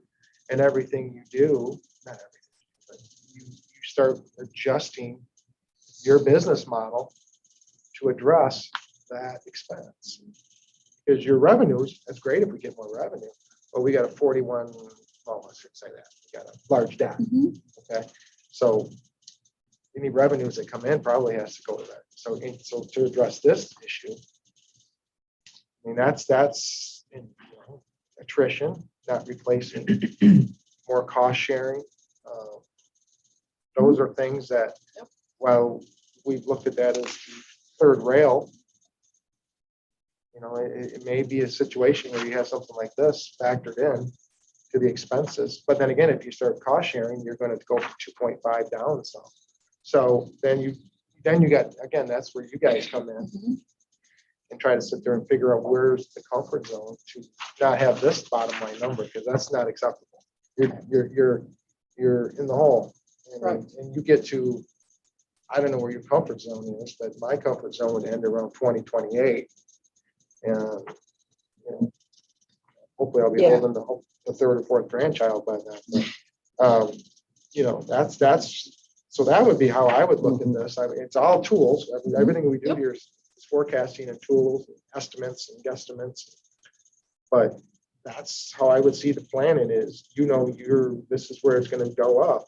S2: and everything you do, not everything, but you start adjusting your business model to address that expense? Because your revenues, that's great if we get more revenue, but we got a 41, well, I shouldn't say that, we got a large debt. Okay, so any revenues that come in probably has to go to that. So to address this issue, I mean, that's you know, attrition, not replacing, more cost sharing. Those are things that, while we've looked at that as the third rail, you know, it may be a situation where you have something like this factored in to the expenses. But then again, if you start cost sharing, you're going to go from 2.5 down some. So then you got, again, that's where you guys come in and try to sit there and figure out where's the comfort zone to not have this bottom line number, because that's not acceptable. You're in the hole, and,
S1: Right.
S2: And you get to, I don't know where your comfort zone is, but my comfort zone would end around 2028, and you know, hopefully I'll be holding the third or fourth grandchild by then. But, you know, that's so that would be how I would look at this. I mean, it's all tools. Everything we do here is forecasting and tools, and estimates and guesstimates. But that's how I would see the planning is, this is where it's gonna go up.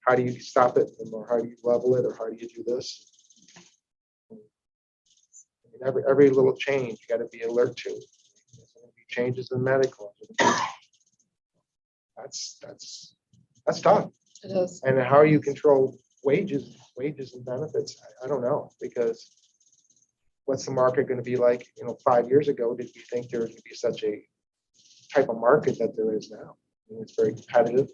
S2: How do you stop it, or how do you level it, or how do you do this? I mean, every little change, you gotta be alert to. There's gonna be changes in medical. That's tough.
S1: It is.
S2: And how you control wages and benefits, I don't know, because what's the market going to be like? 5 years ago, did we think there would be such a type of market that there is now? I mean, it's very competitive.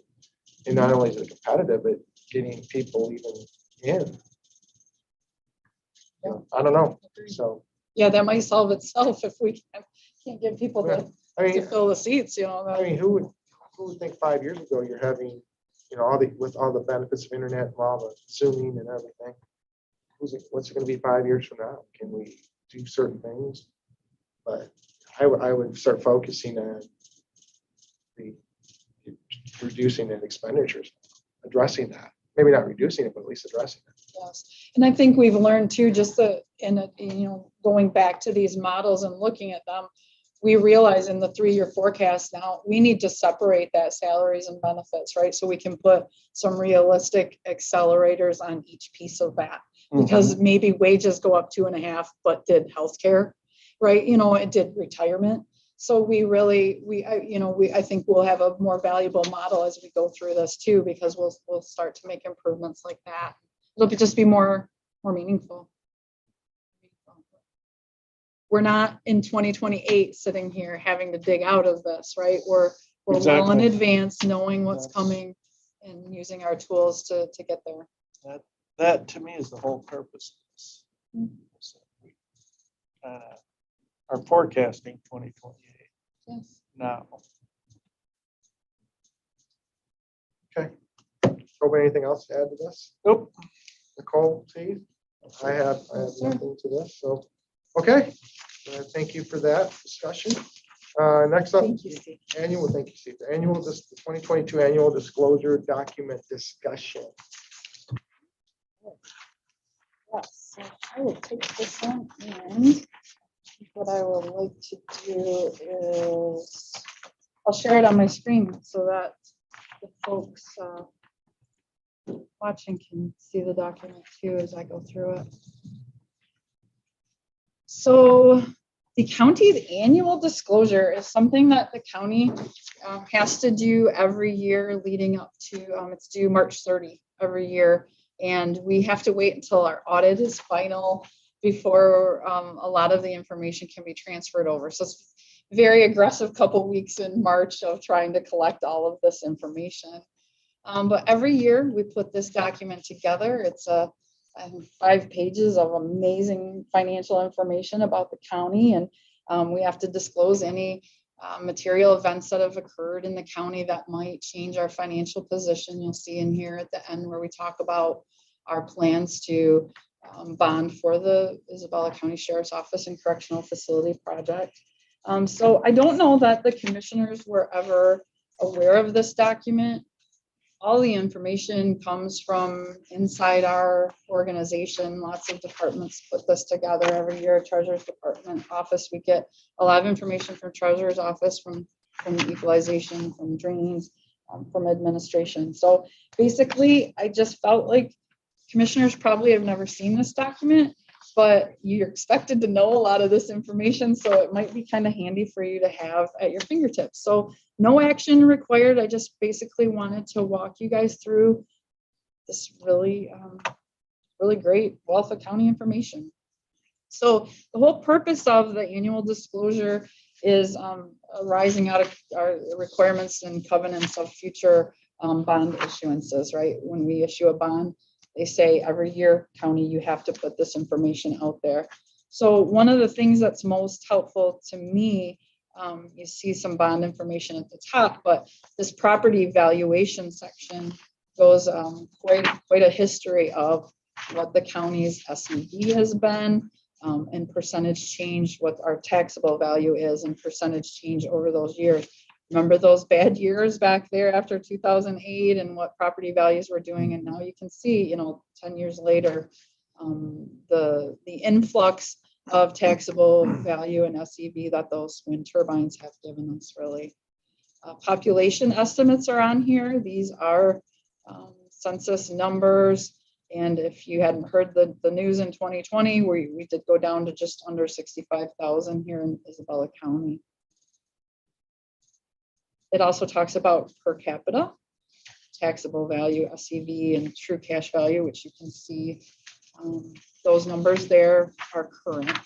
S2: And not only is it competitive, but getting people even in. I don't know. So,
S1: Yeah, that might solve itself if we can't get people to
S2: I mean,
S1: fill the seats,
S2: who would think 5 years ago you're having, with all the benefits of internet and all the Zooming and everything? What's it going to be 5 years from now? Can we do certain things? But I would start focusing on reducing the expenditures, addressing that. Maybe not reducing it, but at least addressing it.
S1: Yes. And I think we've learned too, going back to these models and looking at them, we realize in the 3-year forecast now, we need to separate that salaries and benefits, right? So we can put some realistic accelerators on each piece of that. Because maybe wages go up 2.5, but did healthcare, right? It did retirement. So I think we'll have a more valuable model as we go through this too, because we'll start to make improvements like that. It'll just be more meaningful. We're not in 2028 sitting here having to dig out of this, right? We're well in
S4: Exactly.
S1: advance, knowing what's
S4: Yes.
S1: coming and using our tools to get there.
S4: That to me is the whole purpose of this. So we are forecasting 2028
S1: Yes.
S4: now.
S2: Hope anything else to add to this?
S4: Nope.
S2: Nicole, please. I have
S1: Sure.
S2: nothing to this. So, okay. Thank you for that discussion. Next up,
S1: Thank you, Steve.
S2: thank you, Steve. The 2022 annual disclosure document discussion.
S1: Yes, so I will take this one, and what I would like to do is I'll share it on my screen so that the folks watching can see the document too as I go through it. So the county's annual disclosure is something that the county has to do every year leading up to, it's due March 30 every year. And we have to wait until our audit is final before a lot of the information can be transferred over. So it's a very aggressive couple weeks in March of trying to collect all of this information. But every year we put this document together. It's 5 pages of amazing financial information about the county. And we have to disclose any material events that have occurred in the county that might change our financial position. You'll see in here at the end where we talk about our plans to bond for the Isabella County Sheriff's Office and Correctional Facility Project. So I don't know that the commissioners were ever aware of this document. All the information comes from inside our organization. Lots of departments put this together every year. Treasurer's Department office, we get a lot of information from Treasurer's office, from equalization, from drains, from administration. So basically, I just felt like commissioners probably have never seen this document, but you're expected to know a lot of this information. So it might be kind of handy for you to have at your fingertips. So no action required. I just basically wanted to walk you guys through this really great wealth of county information. So the whole purpose of the annual disclosure is arising out of our requirements and covenants of future bond issuances, right? When we issue a bond, they say every year, county, you have to put this information out there. So one of the things that's most helpful to me, you see some bond information at the top, but this property valuation section goes quite a history of what the county's SEV has been, and percentage change, what our taxable value is, and percentage change over those years. Remember those bad years back there after 2008 and what property values were doing? And now you can see, 10 years later, the influx of taxable value and SEV that those wind turbines have given us, really. Population estimates are on here. These are census numbers. And if you hadn't heard the news in 2020, we did go down to just under 65,000 here in Isabella County. It also talks about per capita, taxable value, SEV, and true cash value, which you can see those numbers there are current.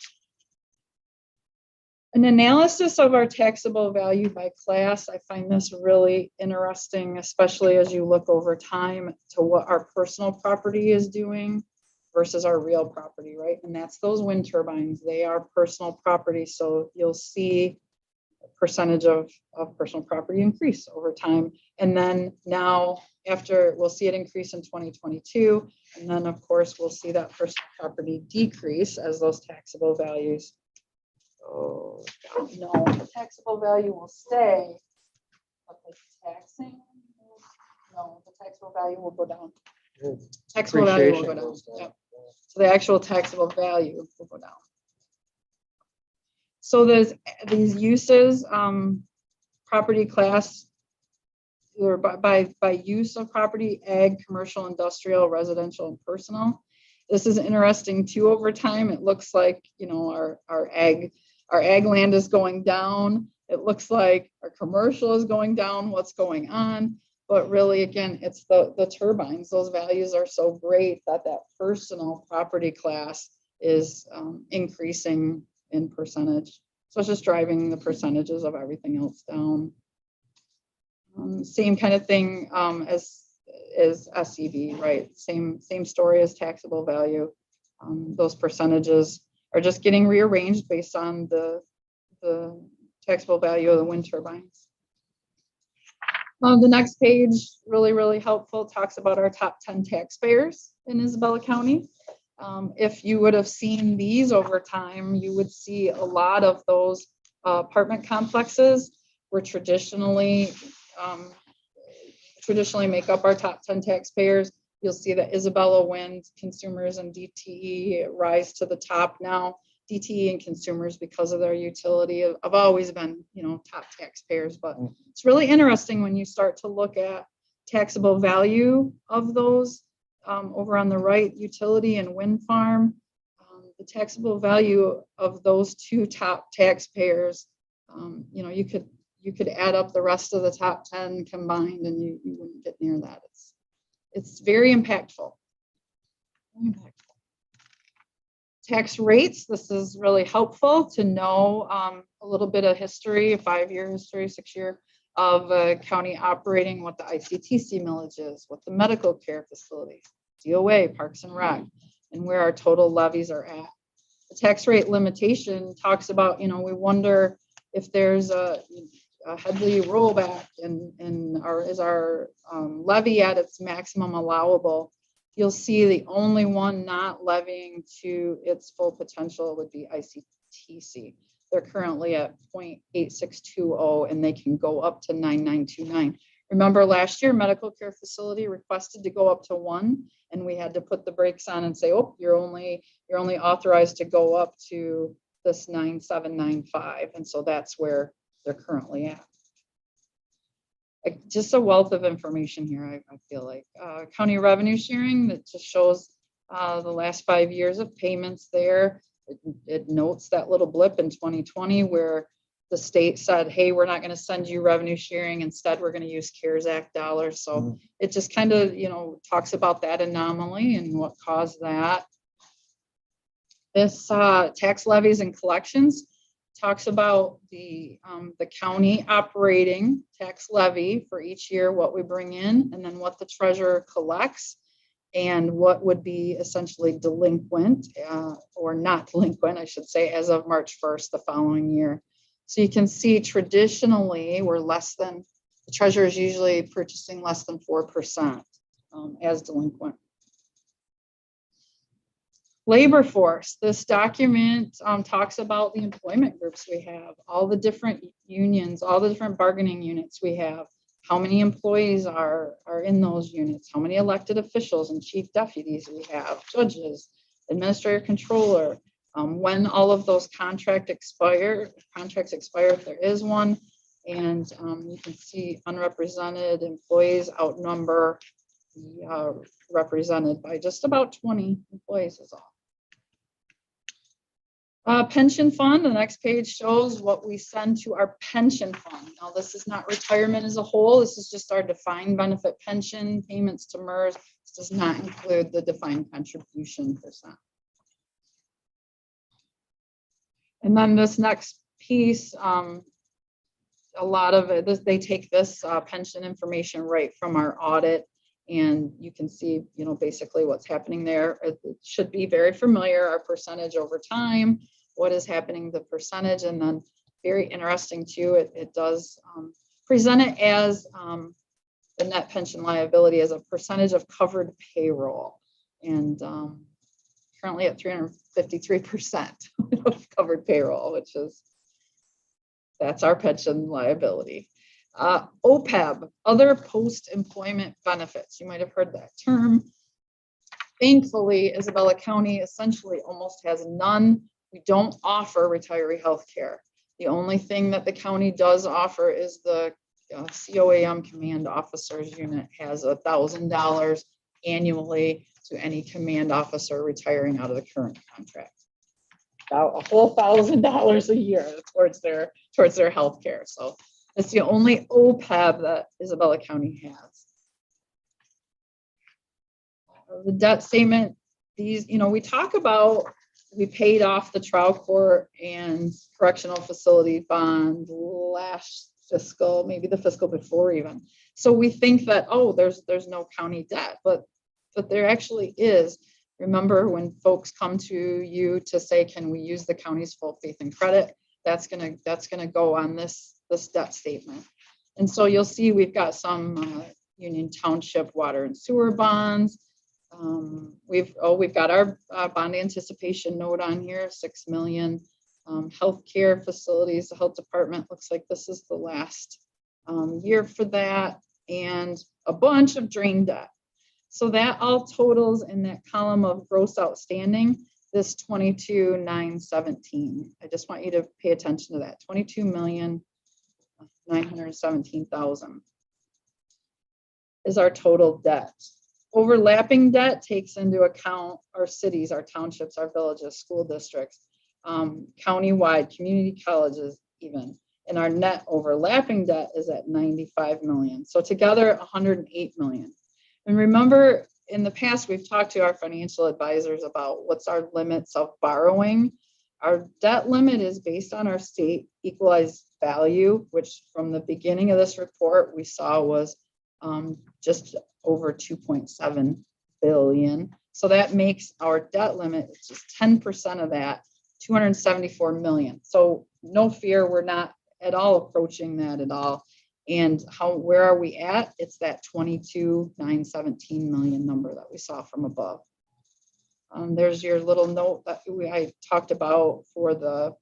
S1: An analysis of our taxable value by class, I find this really interesting, especially as you look over time to what our personal property is doing versus our real property, right? And that's those wind turbines. They are personal property. So you'll see a percentage of personal property increase over time. And then now after, we'll see it increase in 2022. And then of course, we'll see that personal property decrease as those taxable values. Oh, no, the taxable value will stay, but the taxable value will go down. Taxable value will go down. Yep. So the actual taxable value will go down. So there's these uses, property class, or by use of property, ag, commercial, industrial, residential, and personal. This is interesting too. Over time, it looks like, you know, our ag land is going down. It looks like our commercial is going down. What's going on? But really, again, it's the turbines. Those values are so great that personal property class is increasing in percentage. So it's just driving the percentages of everything else down. Same kind of thing as SEV, right? Same story as taxable value. Those percentages are just getting rearranged based on the taxable value of the wind turbines. The next page, really helpful, talks about our top 10 taxpayers in Isabella County. If you would have seen these over time, you would see a lot of those apartment complexes were traditionally make up our top 10 taxpayers. You'll see that Isabella Wind, Consumers, and DTE rise to the top now. DTE and Consumers, because of their utility, have always been, you know, top taxpayers. But it's really interesting when you start to look at taxable value of those. Over on the right, utility and wind farm, the taxable value of those two top taxpayers, you know, you could add up the rest of the top 10 combined and you wouldn't get near that. It's very impactful. Tax rates, this is really helpful to know a little bit of history, 5 year history, 6 year of a county operating, what the ICTC millage is, what the medical care facilities, DOA, Parks and Rec, and where our total levies are at. The tax rate limitation talks about, you know, we wonder if there's a heavily rollback is our levy at its maximum allowable. You'll see the only one not levying to its full potential would be ICTC. They're currently at 0.8620 and they can go up to 9929. Remember last year, medical care facility requested to go up to 1 and we had to put the brakes on and say, oh, you're only authorized to go up to this 9795. And so that's where they're currently at. Just a wealth of information here, I feel like. County revenue sharing, that just shows the last 5 years of payments there. It notes that little blip in 2020 where the state said, hey, we're not going to send you revenue sharing. Instead, we're going to use CARES Act dollars. So it just kind of, you know, talks about that anomaly and what caused that. This tax levies and collections talks about the county operating tax levy for each year, what we bring in, and then what the treasurer collects, and what would be essentially delinquent or not delinquent, I should say, as of March 1st the following year. So you can see traditionally we're less than, the treasurer is usually purchasing less than 4% as delinquent. Labor force, this document talks about the employment groups we have, all the different unions, all the different bargaining units we have, how many employees are in those units, how many elected officials and chief deputies we have, judges, administrator, controller, when all of those contracts expire, if there is one. And you can see unrepresented employees outnumber the represented by just about 20 employees is all. Pension fund, the next page shows what we send to our pension fund. Now, this is not retirement as a whole. This is just our defined benefit pension payments to MERS. This does not include the defined contribution %. And then this next piece, a lot of it, they take this pension information right from our audit, and you can see, basically what's happening there. It should be very familiar, our percentage over time, what is happening, the percentage, and then very interesting too, it does present it as the net pension liability as a percentage of covered payroll. And currently at 353% of covered payroll, which is, that's our pension liability. OPEB, other post-employment benefits. You might have heard that term. Thankfully, Isabella County essentially almost has none. We don't offer retiree health care. The only thing that the county does offer is the COAM Command Officers Unit has $1,000 annually to any command officer retiring out of the current contract. About a whole $1,000 a year towards their health care. So it's the only OPEB that Isabella County has. The debt statement, these, we talk about, we paid off the trial court and correctional facility bond last fiscal, maybe the fiscal before even. So we think that, oh, there's no county debt, but there actually is. Remember, when folks come to you to say, can we use the county's full faith and credit? That's gonna go on this debt statement. And so you'll see we've got some Union Township water and sewer bonds. We've got our bond anticipation note on here, 6 million. Healthcare facilities, the health department looks like this is the last year for that, and a bunch of drain debt. So that all totals in that column of gross outstanding, this 22,917. I just want you to pay attention to that, 22,917,000 is our total debt. Overlapping debt takes into account our cities, our townships, our villages, school districts, countywide, community colleges even. And our net overlapping debt is at 95 million. So together, 108 million. And remember, in the past, we've talked to our financial advisors about what's our limits of borrowing. Our debt limit is based on our state equalized value, which from the beginning of this report, we saw was just over 2.7 billion. So that makes our debt limit, it's just 10% of that, 274 million. So no fear, we're not at all approaching that at all. And where are we at? It's that 22,917 million number that we saw from above. There's your little note that I talked about for the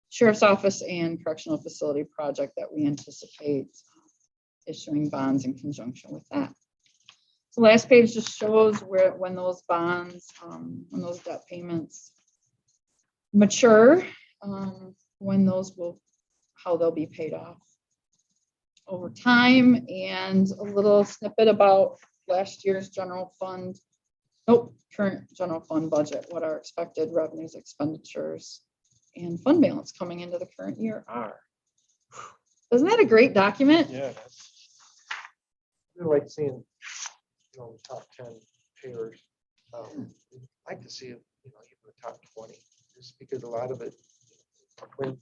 S1: Sheriff's Office and Correctional Facility project that we anticipate issuing bonds in conjunction with that. The last page just shows when those bonds, when those debt payments mature, when those how they'll be paid off over time, and a little snippet about last year's current general fund budget, what our expected revenues, expenditures, and fund balance coming into the current year are. Isn't that a great document?
S4: Yeah.
S2: I like seeing, top 10 payers. I'd like to see it, even the top 20, just because a lot of it, wind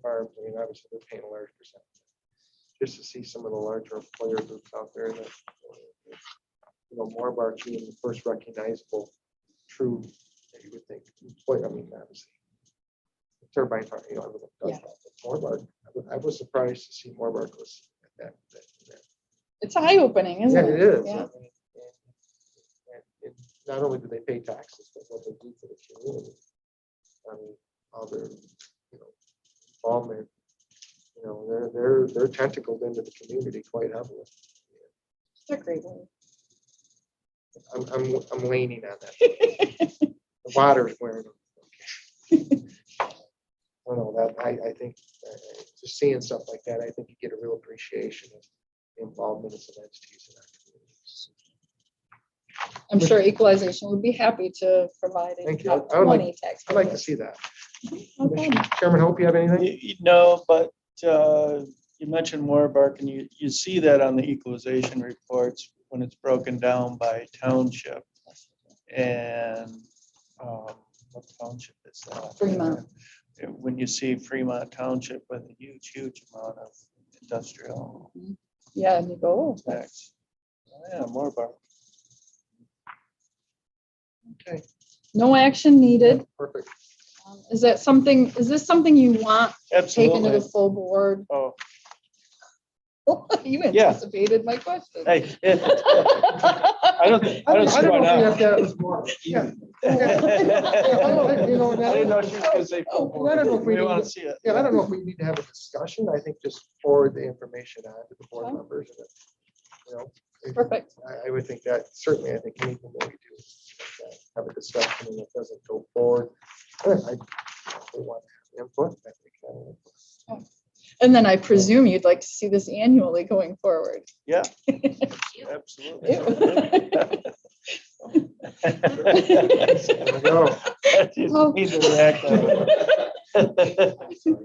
S2: farms, obviously they're paying a large percent. Just to see some of the larger employer groups out there that, more of our being the first recognizable true, you would think, employer, obviously. Turbine farm, everyone does that. But Morbark, I was surprised to see Morbark was at that.
S1: It's eye-opening, isn't it?
S2: Yeah, it is.
S1: Yeah.
S2: And not only do they pay taxes, but what they do for the community. All their, involvement. They're tentacled into the community quite heavily.
S1: It's a great one.
S2: I'm leaning on that. The water is wearing them. I don't know that, I think just seeing stuff like that, I think you get a real appreciation of the involvement of some entities in our communities.
S1: I'm sure equalization would be happy to provide a
S2: Thank you.
S1: top
S2: I would like-
S1: 20 tax.
S2: I'd like to see that.
S1: No problem.
S2: Chairman Hope, you have anything?
S4: No, but you mentioned Moorbark, and you see that on the equalization reports when it's broken down by township. And what township is that?
S1: Fremont.
S4: When you see Fremont Township with a huge amount of industrial
S1: Yeah, and you go, oh,
S4: tax. Oh, yeah, Moorbark.
S2: Okay,
S1: no action needed.
S2: perfect.
S1: Is this something you want taken to the
S4: Absolutely.
S1: full board?
S4: Oh,
S1: You
S4: Yeah.
S1: anticipated my question.
S4: hey. I don't
S2: I don't
S4: see why
S2: know if we have
S4: not.
S2: to have this more. Yeah.
S4: I
S2: You know,
S4: didn't know she was gonna say full board.
S2: I don't know if we
S4: We want
S2: need-
S4: to see it.
S2: Yeah, I don't know if we need to have a discussion. I think just forward the information on to the board
S1: Okay.
S2: members. And, you know,
S1: Perfect.
S2: I would think that certainly, I think anything that we do is have a discussion and it doesn't go forward. I want to have input. I think,
S1: And then I presume you'd like to see this annually going forward.
S4: Yeah, absolutely.
S2: there we go.
S4: You need to react on it.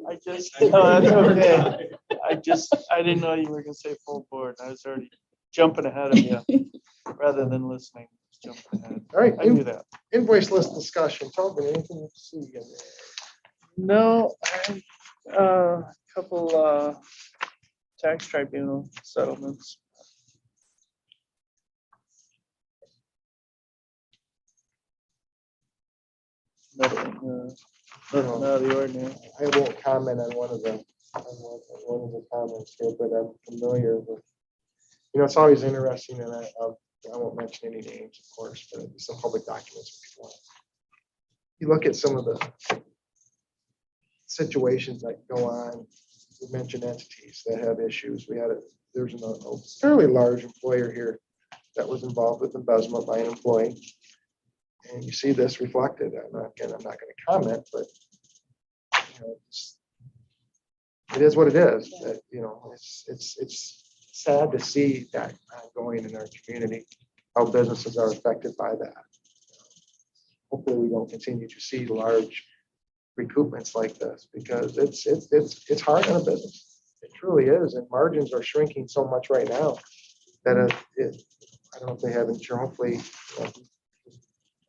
S4: I just, no, that's okay. I didn't know you were gonna say full board. I was already jumping ahead of you rather than listening. Jumping ahead.
S2: All right,
S4: I knew that.
S2: invoice list discussion. Tobin, anything you see in there?
S4: No, a couple tax tribunal settlements. Nothing out of the ordinary.
S2: I won't comment on one of the comments here, but I'm familiar with, it's always interesting, and I won't mention any names, of course, but some public documents. If you want. You look at some of the situations that go on. We mentioned entities that have issues. There's a fairly large employer here that was involved with embezzlement by an employee. And you see this reflected. I'm not going to comment, but it is what it is. That, it's sad to see that ongoing in our community, how businesses are affected by that. Hopefully, we don't continue to see large recoupments like this, because it's hard on a business. It truly is, and margins are shrinking so much right now that I don't know if they have insurance. Hopefully, the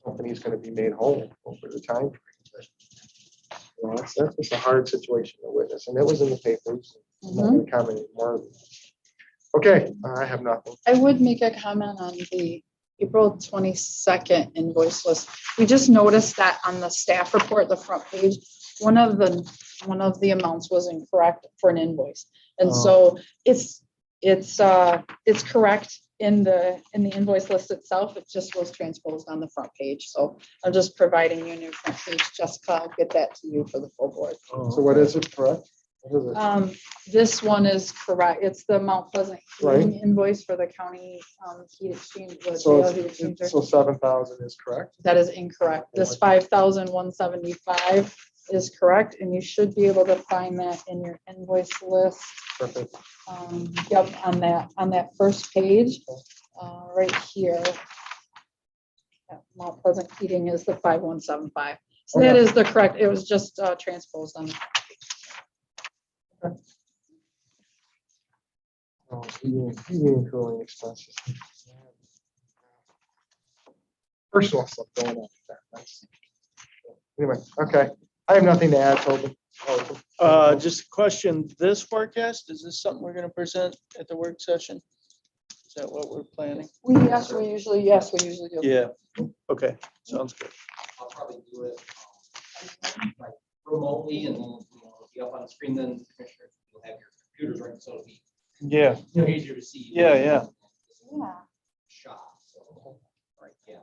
S2: company is going to be made whole over the time frame. But, that's just a hard situation to witness, and it was in the papers. I'm not going to comment anymore. Okay, I have nothing.
S1: I would make a comment on the April 22nd invoice list. We just noticed that on the staff report, the front page, one of the amounts was incorrect for an invoice. And so it's correct in the invoice list itself. It just was transposed on the front page. So I'm just providing you a new front page. Jessica, I'll get that to you for the full board.
S2: So what is it, correct? What is it?
S1: This one is correct. It's the Mount Pleasant heating invoice for the county heat exchange. the
S2: So
S1: jail heat exchanger.
S2: So 7,000 is correct?
S1: That is incorrect. This 5,175 is correct, and you should be able to find that in your invoice list.
S2: Perfect.
S1: Yep, on that first page, right here. Mount Pleasant heating is the 5,175. So that is the correct. It was just transposed on.
S2: Oh, heating and cooling expenses. Personal stuff going on with that. Nice. Anyway, okay. I have nothing to add, Tobin.
S4: Just a question, this forecast, is this something we're gonna present at the work session? Is that what we're planning?
S1: We usually do.
S4: Yeah, okay, sounds good.
S5: I'll probably do it like remotely, and then it'll be up on the screen, then the commissioners will have your computers running, so it'll be
S4: Yeah,
S5: easier to see.
S4: Yeah.
S1: Yeah.
S5: Shot, so, right, yeah.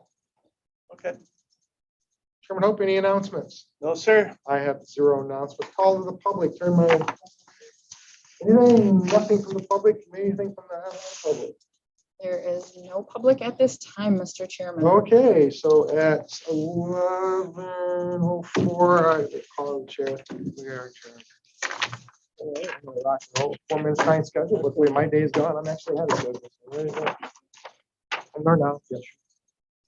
S4: okay.
S2: Chairman Hope, any announcements?
S4: No, sir.
S2: I have zero announcements. Call to the public. Anything, nothing from the public, anything from the public?
S1: There is no public at this time, Mr. Chairman.
S2: Okay, so at 11:04, I call the chair. We are adjourned. All right, I'm gonna rock and roll. 4 minutes time schedule. Luckily, my day is gone. I'm actually ahead of schedule. So there you go. I'm there now. Yes.